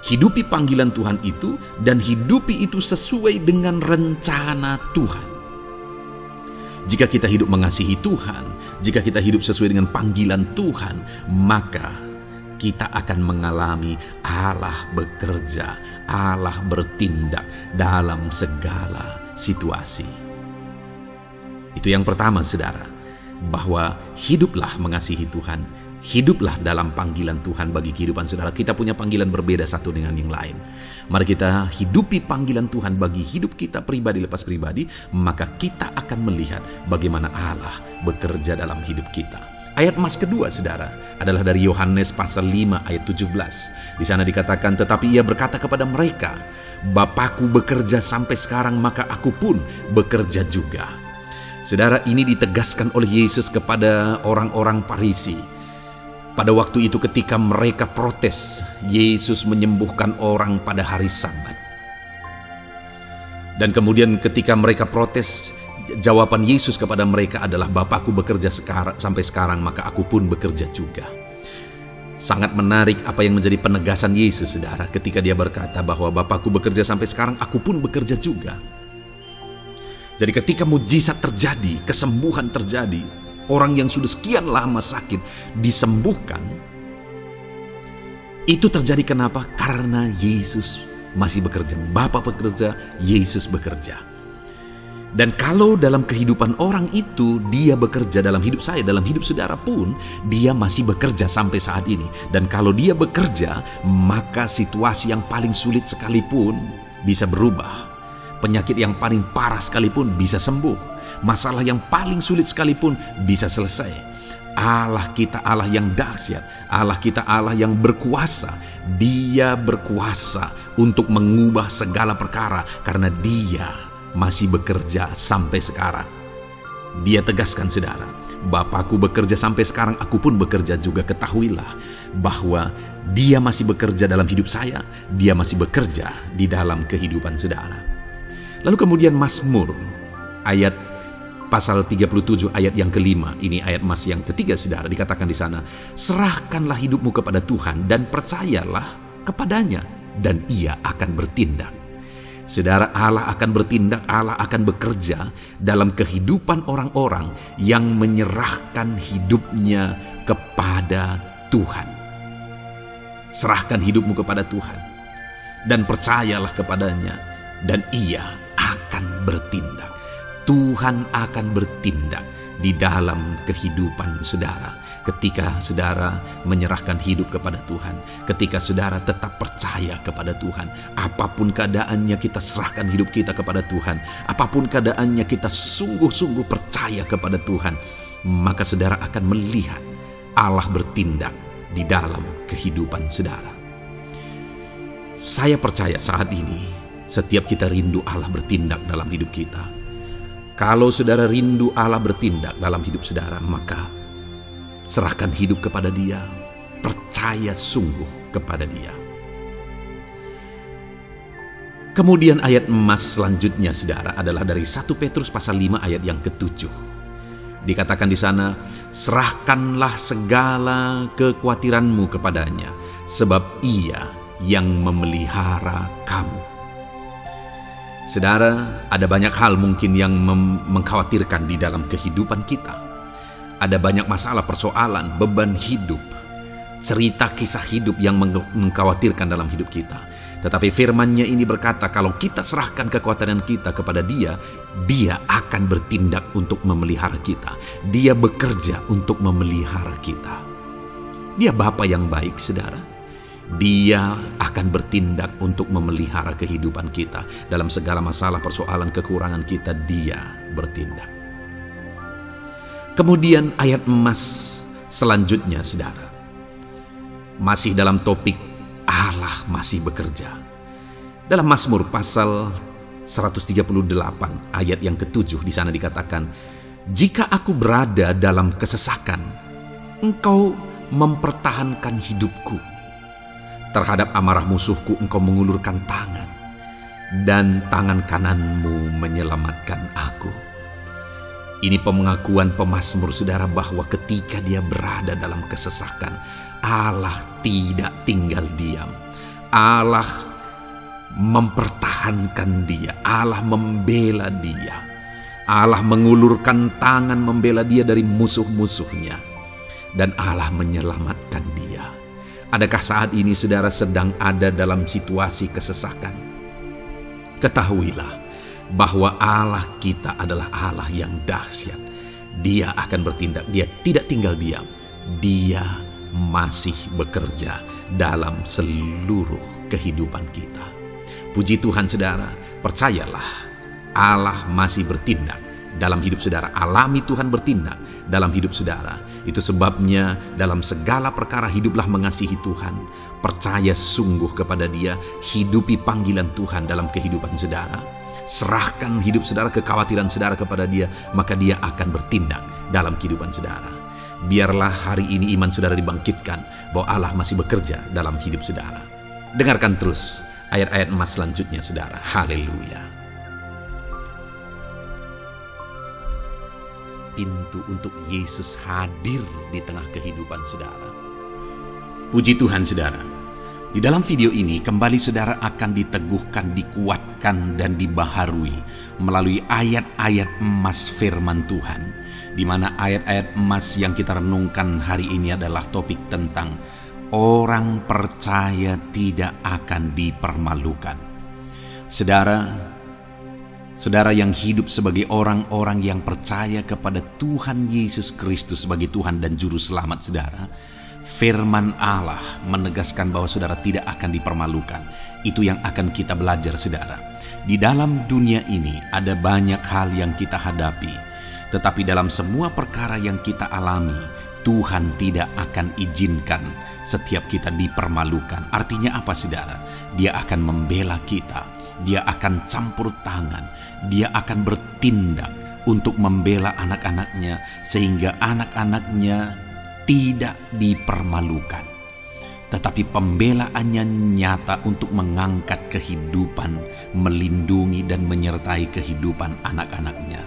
Hidupi panggilan Tuhan itu, dan hidupi itu sesuai dengan rencana Tuhan. Jika kita hidup mengasihi Tuhan, jika kita hidup sesuai dengan panggilan Tuhan, maka kita akan mengalami Allah bekerja, Allah bertindak dalam segala situasi. Itu yang pertama, saudara, bahwa hiduplah mengasihi Tuhan, hiduplah dalam panggilan Tuhan bagi kehidupan saudara. Kita punya panggilan berbeda satu dengan yang lain. Mari kita hidupi panggilan Tuhan bagi hidup kita pribadi lepas pribadi, maka kita akan melihat bagaimana Allah bekerja dalam hidup kita. Ayat emas kedua, saudara, adalah dari Yohanes pasal 5 ayat 17. Di sana dikatakan, tetapi ia berkata kepada mereka, Bapakku bekerja sampai sekarang, maka aku pun bekerja juga. Saudara, ini ditegaskan oleh Yesus kepada orang-orang Farisi. Pada waktu itu ketika mereka protes, Yesus menyembuhkan orang pada hari Sabat. Dan kemudian ketika mereka protes, jawaban Yesus kepada mereka adalah, Bapakku bekerja sampai sekarang, maka aku pun bekerja juga. Sangat menarik apa yang menjadi penegasan Yesus, saudara, ketika dia berkata bahwa Bapakku bekerja sampai sekarang, aku pun bekerja juga. Jadi ketika mujizat terjadi, kesembuhan terjadi, orang yang sudah sekian lama sakit disembuhkan, itu terjadi kenapa? Karena Yesus masih bekerja. Bapa bekerja, Yesus bekerja. Dan kalau dalam kehidupan orang itu, dia bekerja dalam hidup saya, dalam hidup saudara pun, dia masih bekerja sampai saat ini. Dan kalau dia bekerja, maka situasi yang paling sulit sekalipun bisa berubah. Penyakit yang paling parah sekalipun bisa sembuh. Masalah yang paling sulit sekalipun bisa selesai. Allah kita Allah yang dahsyat. Allah kita Allah yang berkuasa. Dia berkuasa untuk mengubah segala perkara karena Dia masih bekerja sampai sekarang. Dia tegaskan, saudara, Bapakku bekerja sampai sekarang, aku pun bekerja juga. Ketahuilah bahwa Dia masih bekerja dalam hidup saya. Dia masih bekerja di dalam kehidupan saudara. Lalu kemudian Mazmur ayat pasal 37 ayat yang kelima, ini ayat emas yang ketiga, saudara, dikatakan di sana, serahkanlah hidupmu kepada Tuhan dan percayalah kepadanya dan Ia akan bertindak. Saudara, Allah akan bertindak, Allah akan bekerja dalam kehidupan orang-orang yang menyerahkan hidupnya kepada Tuhan. Serahkan hidupmu kepada Tuhan dan percayalah kepadanya dan Ia akan bertindak. Tuhan akan bertindak di dalam kehidupan saudara. Ketika saudara menyerahkan hidup kepada Tuhan, ketika saudara tetap percaya kepada Tuhan, apapun keadaannya kita serahkan hidup kita kepada Tuhan, apapun keadaannya kita sungguh-sungguh percaya kepada Tuhan, maka saudara akan melihat Allah bertindak di dalam kehidupan saudara. Saya percaya saat ini setiap kita rindu Allah bertindak dalam hidup kita. Kalau saudara rindu Allah bertindak dalam hidup saudara, maka serahkan hidup kepada Dia, percaya sungguh kepada Dia. Kemudian ayat emas selanjutnya, saudara, adalah dari 1 Petrus pasal 5 ayat yang ke-7. Dikatakan di sana, serahkanlah segala kekhawatiranmu kepadanya, sebab Ia yang memelihara kamu. Saudara, ada banyak hal mungkin yang mengkhawatirkan di dalam kehidupan kita. Ada banyak masalah, persoalan, beban hidup, cerita kisah hidup yang mengkhawatirkan dalam hidup kita. Tetapi firman-Nya ini berkata, kalau kita serahkan kekhawatiran kita kepada Dia, Dia akan bertindak untuk memelihara kita. Dia bekerja untuk memelihara kita. Dia Bapa yang baik, saudara. Dia akan bertindak untuk memelihara kehidupan kita. Dalam segala masalah, persoalan, kekurangan kita, Dia bertindak. Kemudian ayat emas selanjutnya, saudara, masih dalam topik Allah masih bekerja. Dalam Mazmur pasal 138 ayat yang ke-7 di sana dikatakan, jika aku berada dalam kesesakan, Engkau mempertahankan hidupku. Terhadap amarah musuhku Engkau mengulurkan tangan, dan tangan kananmu menyelamatkan aku. Ini pengakuan pemazmur, saudara, bahwa ketika dia berada dalam kesesakan, Allah tidak tinggal diam. Allah mempertahankan dia. Allah membela dia. Allah mengulurkan tangan membela dia dari musuh-musuhnya. Dan Allah menyelamatkan dia. Adakah saat ini saudara sedang ada dalam situasi kesesakan? Ketahuilah bahwa Allah kita adalah Allah yang dahsyat. Dia akan bertindak. Dia tidak tinggal diam. Dia masih bekerja dalam seluruh kehidupan kita. Puji Tuhan, saudara, percayalah Allah masih bertindak dalam hidup saudara. Alami Tuhan bertindak dalam hidup saudara. Itu sebabnya dalam segala perkara hiduplah mengasihi Tuhan. Percaya sungguh kepada Dia. Hidupi panggilan Tuhan dalam kehidupan saudara. Serahkan hidup saudara, kekhawatiran saudara kepada Dia, maka Dia akan bertindak dalam kehidupan saudara. Biarlah hari ini iman saudara dibangkitkan bahwa Allah masih bekerja dalam hidup saudara. Dengarkan terus ayat-ayat emas selanjutnya, saudara. Haleluya. Pintu untuk Yesus hadir di tengah kehidupan saudara. Puji Tuhan, saudara. Di dalam video ini kembali saudara akan diteguhkan, dikuatkan, dan dibaharui melalui ayat-ayat emas firman Tuhan, di mana ayat-ayat emas yang kita renungkan hari ini adalah topik tentang orang percaya tidak akan dipermalukan. Saudara yang hidup sebagai orang-orang yang percaya kepada Tuhan Yesus Kristus sebagai Tuhan dan Juru Selamat saudara, firman Allah menegaskan bahwa saudara tidak akan dipermalukan. Itu yang akan kita belajar, saudara. Di dalam dunia ini ada banyak hal yang kita hadapi, tetapi dalam semua perkara yang kita alami, Tuhan tidak akan izinkan setiap kita dipermalukan. Artinya apa, saudara? Dia akan membela kita. Dia akan campur tangan. Dia akan bertindak untuk membela anak-anaknya, sehingga anak-anaknya tidak dipermalukan. Tetapi pembelaannya nyata untuk mengangkat kehidupan, melindungi dan menyertai kehidupan anak-anaknya.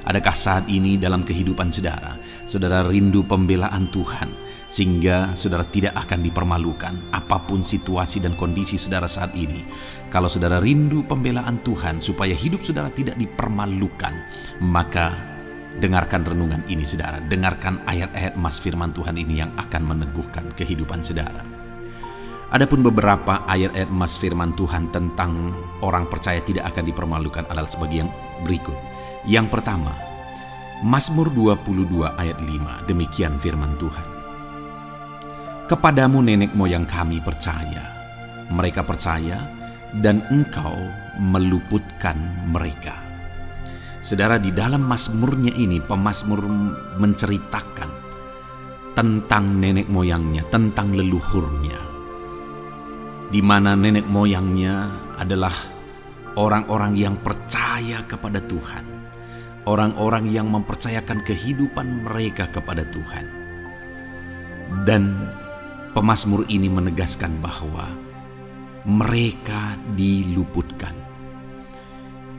Adakah saat ini dalam kehidupan saudara, saudara rindu pembelaan Tuhan, sehingga saudara tidak akan dipermalukan apapun situasi dan kondisi saudara saat ini? Kalau saudara rindu pembelaan Tuhan supaya hidup saudara tidak dipermalukan, maka dengarkan renungan ini, saudara. Dengarkan ayat-ayat emas firman Tuhan ini yang akan meneguhkan kehidupan saudara. Adapun beberapa ayat-ayat emas firman Tuhan tentang orang percaya tidak akan dipermalukan adalah sebagai yang berikut. Yang pertama, Mazmur 22 ayat 5, demikian firman Tuhan. Kepadamu nenek moyang kami percaya, mereka percaya, dan Engkau meluputkan mereka. Saudara, di dalam mazmurnya ini, pemazmur menceritakan tentang nenek moyangnya, tentang leluhurnya, di mana nenek moyangnya adalah orang-orang yang percaya kepada Tuhan, orang-orang yang mempercayakan kehidupan mereka kepada Tuhan. Dan pemazmur ini menegaskan bahwa mereka diluputkan.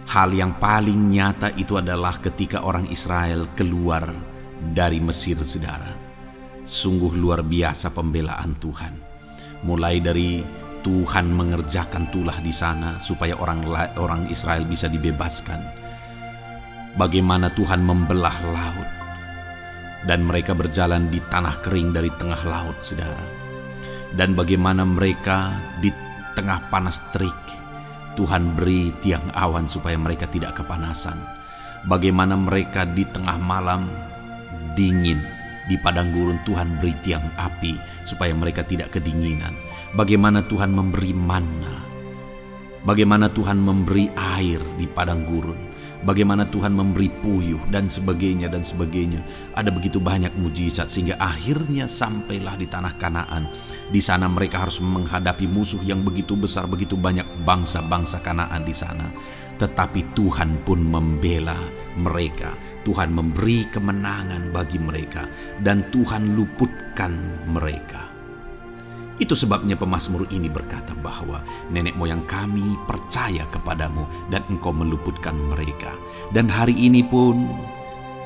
Hal yang paling nyata itu adalah ketika orang Israel keluar dari Mesir, saudara. Sungguh luar biasa pembelaan Tuhan. Mulai dari Tuhan mengerjakan tulah di sana supaya orang Israel bisa dibebaskan. Bagaimana Tuhan membelah laut dan mereka berjalan di tanah kering dari tengah laut, saudara. Dan bagaimana mereka di tengah panas terik, Tuhan beri tiang awan supaya mereka tidak kepanasan. Bagaimana mereka di tengah malam dingin, di padang gurun Tuhan beri tiang api supaya mereka tidak kedinginan. Bagaimana Tuhan memberi manna, bagaimana Tuhan memberi air di padang gurun, bagaimana Tuhan memberi puyuh dan sebagainya dan sebagainya. Ada begitu banyak mujizat sehingga akhirnya sampailah di tanah Kanaan. Di sana mereka harus menghadapi musuh yang begitu besar, begitu banyak bangsa-bangsa Kanaan di sana. Tetapi Tuhan pun membela mereka. Tuhan memberi kemenangan bagi mereka dan Tuhan luputkan mereka. Itu sebabnya pemazmur ini berkata bahwa nenek moyang kami percaya kepadamu dan engkau meluputkan mereka. Dan hari ini pun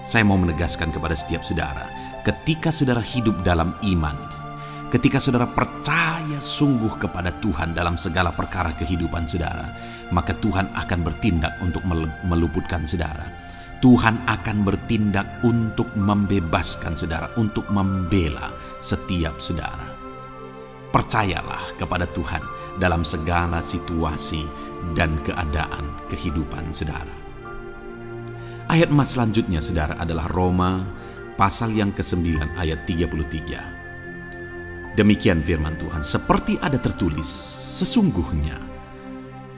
saya mau menegaskan kepada setiap saudara, ketika saudara hidup dalam iman, ketika saudara percaya sungguh kepada Tuhan dalam segala perkara kehidupan saudara, maka Tuhan akan bertindak untuk meluputkan saudara. Tuhan akan bertindak untuk membebaskan saudara, untuk membela setiap saudara. Percayalah kepada Tuhan dalam segala situasi dan keadaan kehidupan saudara. Ayat emas selanjutnya saudara adalah Roma pasal yang ke-9 ayat 33. Demikian firman Tuhan, seperti ada tertulis, sesungguhnya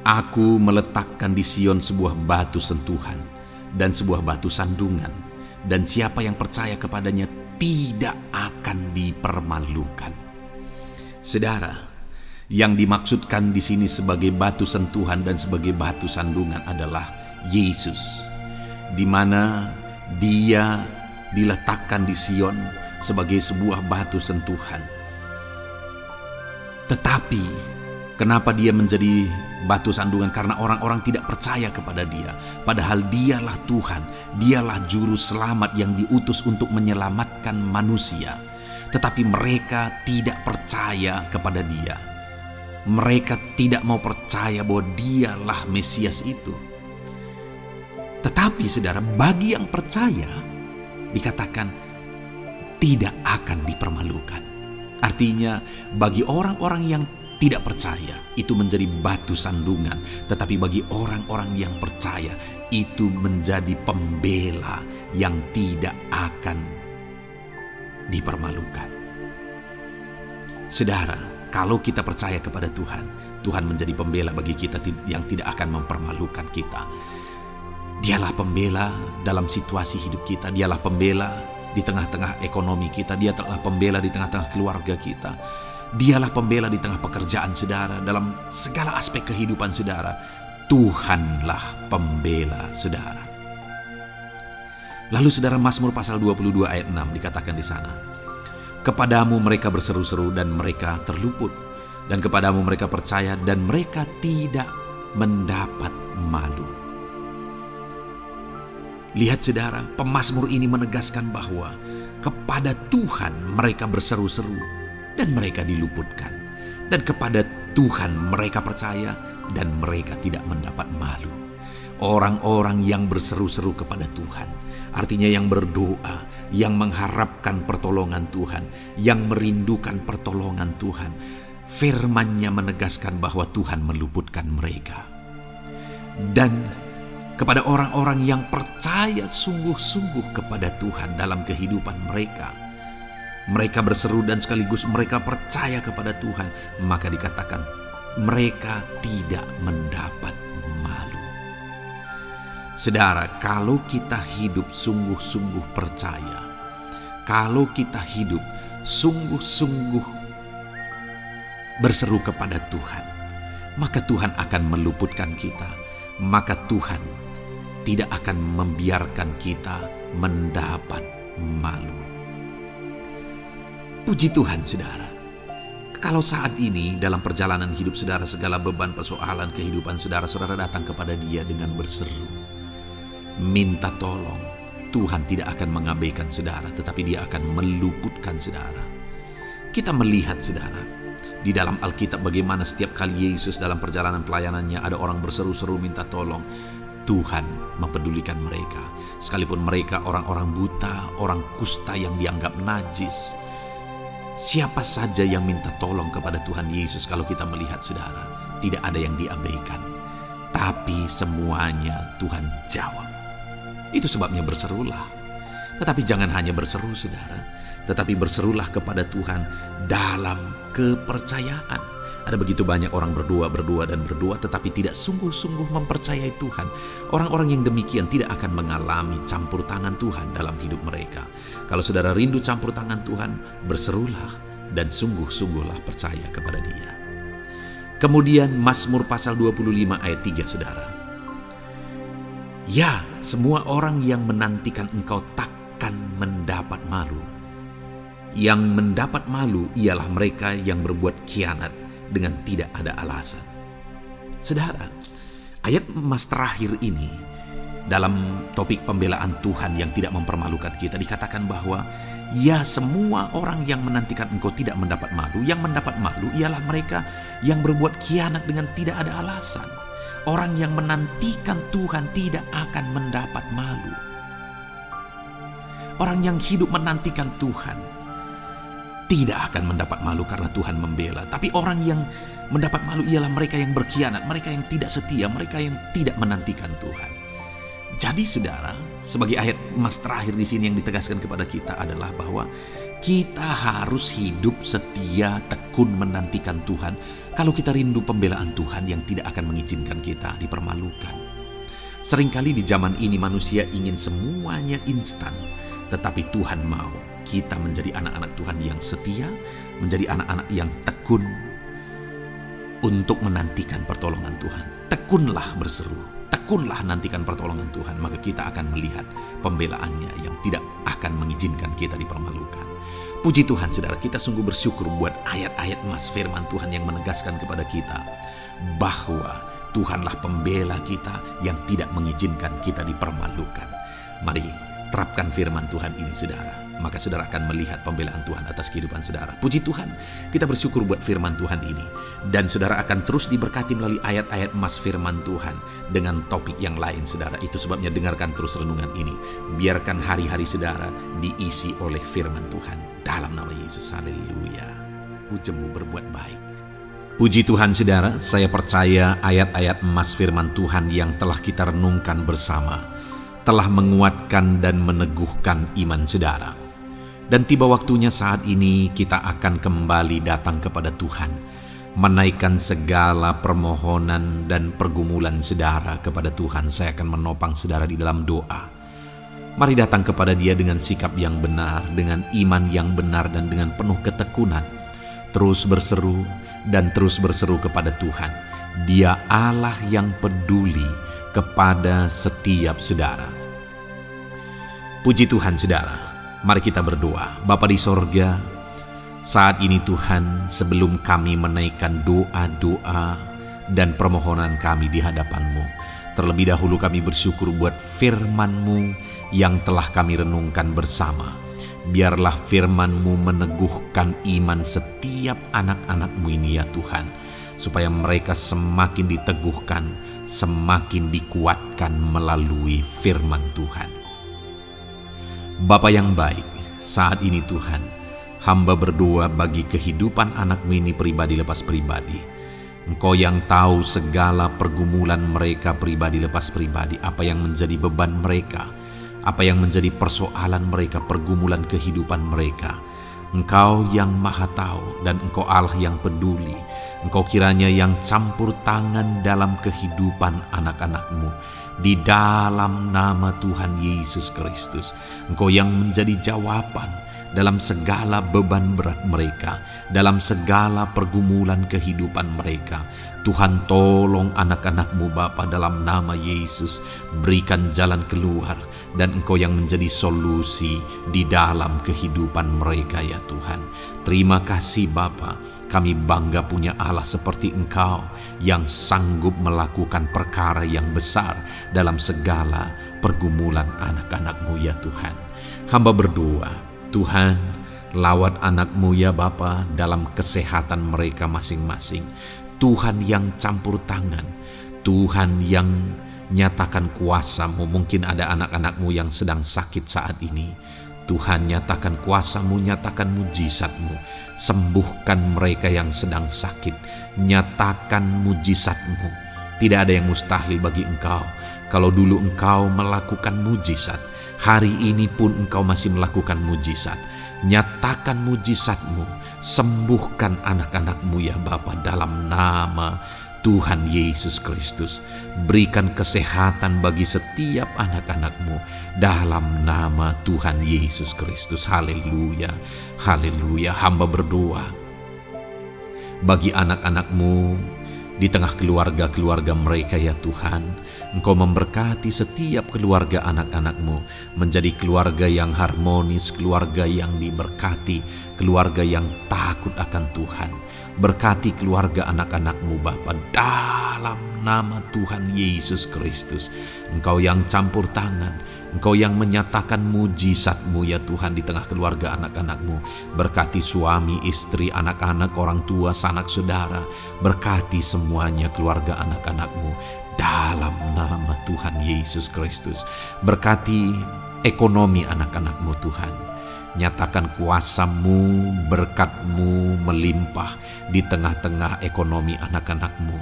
aku meletakkan di Sion sebuah batu sentuhan dan sebuah batu sandungan, dan siapa yang percaya kepadanya tidak akan dipermalukan. Saudara, yang dimaksudkan di sini sebagai batu sentuhan dan sebagai batu sandungan adalah Yesus, di mana Dia diletakkan di Sion sebagai sebuah batu sentuhan. Tetapi kenapa Dia menjadi batu sandungan? Karena orang-orang tidak percaya kepada Dia, padahal Dialah Tuhan, Dialah juru selamat yang diutus untuk menyelamatkan manusia. Tetapi mereka tidak percaya kepada Dia. Mereka tidak mau percaya bahwa Dialah Mesias itu. Tetapi saudara, bagi yang percaya dikatakan tidak akan dipermalukan. Artinya bagi orang-orang yang tidak percaya itu menjadi batu sandungan, tetapi bagi orang-orang yang percaya itu menjadi pembela yang tidak akan dipermalukan. Saudara, kalau kita percaya kepada Tuhan, Tuhan menjadi pembela bagi kita yang tidak akan mempermalukan kita. Dialah pembela dalam situasi hidup kita, Dialah pembela di tengah-tengah ekonomi kita, Dia telah pembela di tengah-tengah keluarga kita, Dialah pembela di tengah pekerjaan saudara, dalam segala aspek kehidupan saudara. Tuhanlah pembela saudara. Lalu saudara, Mazmur pasal 22 ayat 6 dikatakan di sana, kepadamu mereka berseru-seru dan mereka terluput, dan kepadamu mereka percaya dan mereka tidak mendapat malu. Lihat saudara, pemazmur ini menegaskan bahwa kepada Tuhan mereka berseru-seru dan mereka diluputkan, dan kepada Tuhan mereka percaya dan mereka tidak mendapat malu. Orang-orang yang berseru-seru kepada Tuhan, artinya yang berdoa, yang mengharapkan pertolongan Tuhan, yang merindukan pertolongan Tuhan, firman-Nya menegaskan bahwa Tuhan meluputkan mereka. Dan kepada orang-orang yang percaya sungguh-sungguh kepada Tuhan dalam kehidupan mereka, mereka berseru dan sekaligus mereka percaya kepada Tuhan, maka dikatakan mereka tidak mendapat malu. Saudara, kalau kita hidup sungguh-sungguh percaya, kalau kita hidup sungguh-sungguh berseru kepada Tuhan, maka Tuhan akan meluputkan kita, maka Tuhan tidak akan membiarkan kita mendapat malu. Puji Tuhan saudara, kalau saat ini dalam perjalanan hidup saudara, segala beban persoalan kehidupan saudara, saudara datang kepada Dia dengan berseru, minta tolong, Tuhan tidak akan mengabaikan saudara, tetapi Dia akan meluputkan saudara. Kita melihat saudara, Di dalam Alkitab bagaimana setiap kali Yesus dalam perjalanan pelayanannya ada orang berseru-seru minta tolong, Tuhan mempedulikan mereka. Sekalipun mereka orang-orang buta, orang kusta yang dianggap najis. Siapa saja yang minta tolong kepada Tuhan Yesus, kalau kita melihat saudara, tidak ada yang diabaikan. Tapi semuanya Tuhan jawab. Itu sebabnya berserulah. Tetapi jangan hanya berseru saudara, tetapi berserulah kepada Tuhan dalam kepercayaan. Ada begitu banyak orang berdoa tetapi tidak sungguh-sungguh mempercayai Tuhan. Orang-orang yang demikian tidak akan mengalami campur tangan Tuhan dalam hidup mereka. Kalau saudara rindu campur tangan Tuhan, berserulah dan sungguh-sungguhlah percaya kepada Dia. Kemudian Mazmur pasal 25 ayat 3 saudara. Ya, semua orang yang menantikan Engkau takkan mendapat malu. Yang mendapat malu ialah mereka yang berbuat khianat dengan tidak ada alasan. Saudara, ayat emas terakhir ini dalam topik pembelaan Tuhan yang tidak mempermalukan kita dikatakan bahwa ya, semua orang yang menantikan Engkau tidak mendapat malu. Yang mendapat malu ialah mereka yang berbuat khianat dengan tidak ada alasan. Orang yang menantikan Tuhan tidak akan mendapat malu. Orang yang hidup menantikan Tuhan tidak akan mendapat malu karena Tuhan membela. Tapi orang yang mendapat malu ialah mereka yang berkhianat, mereka yang tidak setia, mereka yang tidak menantikan Tuhan. Jadi saudara, sebagai ayat emas terakhir di sini yang ditegaskan kepada kita adalah bahwa kita harus hidup setia, tekun menantikan Tuhan. Kalau kita rindu pembelaan Tuhan yang tidak akan mengizinkan kita dipermalukan. Seringkali di zaman ini manusia ingin semuanya instan, tetapi Tuhan mau kita menjadi anak-anak Tuhan yang setia, menjadi anak-anak yang tekun untuk menantikan pertolongan Tuhan. Tekunlah berseru, tekunlah nantikan pertolongan Tuhan, maka kita akan melihat pembelaannya yang tidak akan mengizinkan kita dipermalukan. Puji Tuhan saudara, kita sungguh bersyukur buat ayat-ayat emas firman Tuhan yang menegaskan kepada kita bahwa Tuhanlah pembela kita yang tidak mengizinkan kita dipermalukan. Mari terapkan firman Tuhan ini saudara, maka saudara akan melihat pembelaan Tuhan atas kehidupan saudara. Puji Tuhan, kita bersyukur buat firman Tuhan ini. Dan saudara akan terus diberkati melalui ayat-ayat emas firman Tuhan dengan topik yang lain saudara. Itu sebabnya dengarkan terus renungan ini. Biarkan hari-hari saudara diisi oleh firman Tuhan. Dalam nama Yesus, haleluya. Ujungmu berbuat baik. Puji Tuhan saudara, saya percaya ayat-ayat emas firman Tuhan yang telah kita renungkan bersama telah menguatkan dan meneguhkan iman saudara. Dan tiba waktunya saat ini kita akan kembali datang kepada Tuhan, menaikkan segala permohonan dan pergumulan saudara kepada Tuhan. Saya akan menopang saudara di dalam doa. Mari datang kepada Dia dengan sikap yang benar, dengan iman yang benar dan dengan penuh ketekunan. Terus berseru dan terus berseru kepada Tuhan. Dia Allah yang peduli kepada setiap saudara. Puji Tuhan saudara, mari kita berdoa. Bapa di sorga, saat ini Tuhan, sebelum kami menaikkan doa-doa dan permohonan kami di hadapan-Mu, terlebih dahulu kami bersyukur buat firman-Mu yang telah kami renungkan bersama. Biarlah firman-Mu meneguhkan iman setiap anak-anak-Mu ini ya Tuhan, supaya mereka semakin diteguhkan, semakin dikuatkan melalui firman Tuhan. Bapa yang baik, saat ini Tuhan, hamba berdoa bagi kehidupan anak-Mu ini pribadi lepas pribadi. Engkau yang tahu segala pergumulan mereka pribadi lepas pribadi, apa yang menjadi beban mereka, apa yang menjadi persoalan mereka, pergumulan kehidupan mereka. Engkau yang maha tahu dan Engkau Allah yang peduli. Engkau kiranya yang campur tangan dalam kehidupan anak-anak-Mu. Di dalam nama Tuhan Yesus Kristus, Engkau yang menjadi jawaban dalam segala beban berat mereka, dalam segala pergumulan kehidupan mereka. Tuhan tolong anak-anak-Mu Bapa dalam nama Yesus, berikan jalan keluar dan Engkau yang menjadi solusi di dalam kehidupan mereka ya Tuhan. Terima kasih Bapa, kami bangga punya Allah seperti Engkau yang sanggup melakukan perkara yang besar dalam segala pergumulan anak-anak-Mu ya Tuhan. Hamba berdoa, Tuhan, Lawat anak-Mu ya Bapa dalam kesehatan mereka masing-masing. Tuhan yang campur tangan, Tuhan yang nyatakan kuasa-Mu. Mungkin ada anak-anak-Mu yang sedang sakit saat ini. Tuhan, nyatakan kuasa-Mu, nyatakan mujizat-Mu. Sembuhkan mereka yang sedang sakit. Nyatakan mujizat-Mu. Tidak ada yang mustahil bagi Engkau. Kalau dulu Engkau melakukan mujizat, hari ini pun Engkau masih melakukan mujizat. Nyatakan mujizat-Mu, sembuhkan anak-anak-Mu ya Bapa dalam nama Tuhan Yesus Kristus. Berikan kesehatan bagi setiap anak-anak-Mu dalam nama Tuhan Yesus Kristus. Haleluya, haleluya. Hamba berdoa bagi anak-anak-Mu di tengah keluarga-keluarga mereka ya Tuhan. Engkau memberkati setiap keluarga anak-anak-Mu menjadi keluarga yang harmonis, keluarga yang diberkati, keluarga yang takut akan Tuhan. Berkati keluarga anak-anak-Mu Bapa dalam nama Tuhan Yesus Kristus. Engkau yang campur tangan, Engkau yang menyatakan mujizat-Mu ya Tuhan di tengah keluarga anak-anak-Mu. Berkati suami, istri, anak-anak, orang tua, sanak saudara. Berkati semuanya keluarga anak-anak-Mu dalam nama Tuhan Yesus Kristus. Berkati ekonomi anak-anak-Mu Tuhan. Nyatakan kuasa-Mu, berkat-Mu melimpah di tengah-tengah ekonomi anak-anak-Mu.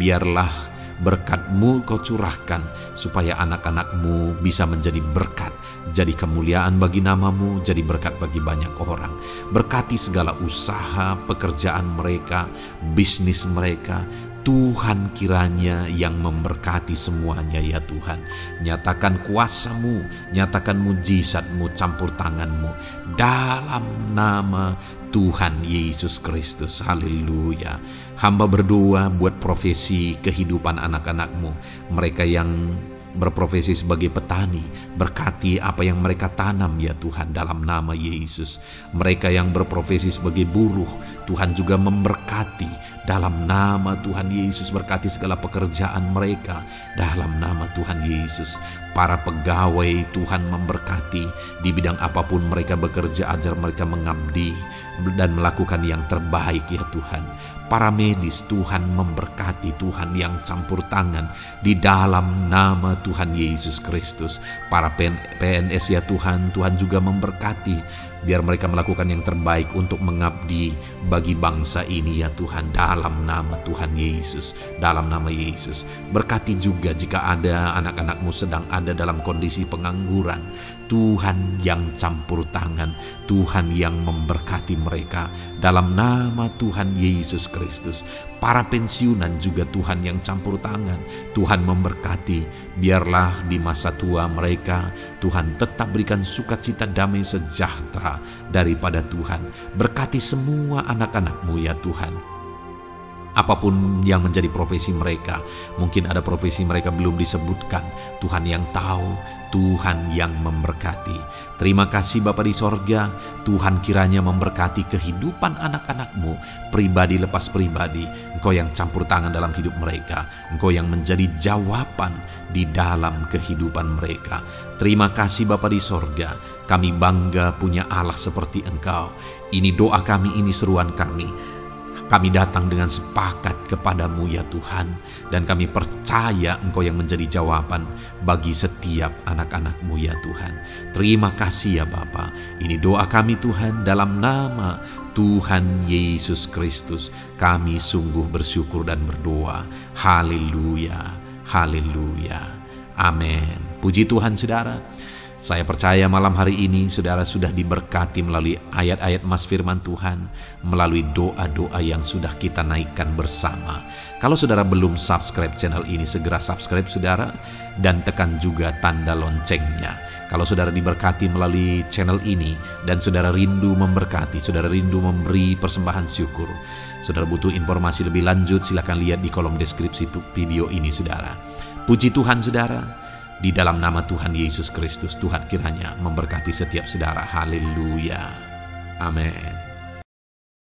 Biarlah berkat-Mu Kau curahkan supaya anak-anak-Mu bisa menjadi berkat, jadi kemuliaan bagi nama-Mu, jadi berkat bagi banyak orang. Berkati segala usaha, pekerjaan mereka, bisnis mereka. Tuhan kiranya yang memberkati semuanya ya Tuhan. Nyatakan kuasa-Mu, nyatakan mujizat-Mu, campur tangan-Mu dalam nama Tuhan Yesus Kristus. Haleluya. Hamba berdoa buat profesi kehidupan anak-anak-Mu, mereka yang berprofesi sebagai petani. Berkati apa yang mereka tanam ya Tuhan dalam nama Yesus. Mereka yang berprofesi sebagai buruh, Tuhan juga memberkati dalam nama Tuhan Yesus. Berkati segala pekerjaan mereka dalam nama Tuhan Yesus. Para pegawai Tuhan memberkati di bidang apapun mereka bekerja, ajar mereka mengabdi dan melakukan yang terbaik ya Tuhan. Para medis Tuhan memberkati, Tuhan yang campur tangan di dalam nama Tuhan Yesus Kristus. Para PNS ya Tuhan, Tuhan juga memberkati biar mereka melakukan yang terbaik untuk mengabdi bagi bangsa ini ya Tuhan dalam nama Tuhan Yesus, dalam nama Yesus. Berkati juga jika ada anak-anak-Mu sedang ada dalam kondisi pengangguran, Tuhan yang campur tangan, Tuhan yang memberkati mereka dalam nama Tuhan Yesus Kristus. Para pensiunan juga Tuhan yang campur tangan, Tuhan memberkati. Biarlah di masa tua mereka Tuhan tetap berikan sukacita, damai, sejahtera daripada Tuhan. Berkati semua anak-anak-Mu ya Tuhan. Apapun yang menjadi profesi mereka, mungkin ada profesi mereka belum disebutkan, Tuhan yang tahu, Tuhan yang memberkati. Terima kasih Bapa di sorga, Tuhan kiranya memberkati kehidupan anak-anak-Mu, pribadi lepas pribadi. Engkau yang campur tangan dalam hidup mereka, Engkau yang menjadi jawaban di dalam kehidupan mereka. Terima kasih Bapa di sorga, kami bangga punya Allah seperti Engkau. Ini doa kami, ini seruan kami. Kami datang dengan sepakat kepadamu ya Tuhan, dan kami percaya Engkau yang menjadi jawaban bagi setiap anak-anak-Mu ya Tuhan. Terima kasih ya Bapa. Ini doa kami Tuhan dalam nama Tuhan Yesus Kristus. Kami sungguh bersyukur dan berdoa. Haleluya, haleluya, amin. Puji Tuhan saudara. Saya percaya malam hari ini saudara sudah diberkati melalui ayat-ayat Mas Firman Tuhan, melalui doa-doa yang sudah kita naikkan bersama. Kalau saudara belum subscribe channel ini, segera subscribe saudara, dan tekan juga tanda loncengnya. Kalau saudara diberkati melalui channel ini, dan saudara rindu memberkati, saudara rindu memberi persembahan syukur, saudara butuh informasi lebih lanjut, silakan lihat di kolom deskripsi video ini saudara. Puji Tuhan saudara. Di dalam nama Tuhan Yesus Kristus, Tuhan kiranya memberkati setiap saudara. Haleluya. Amin.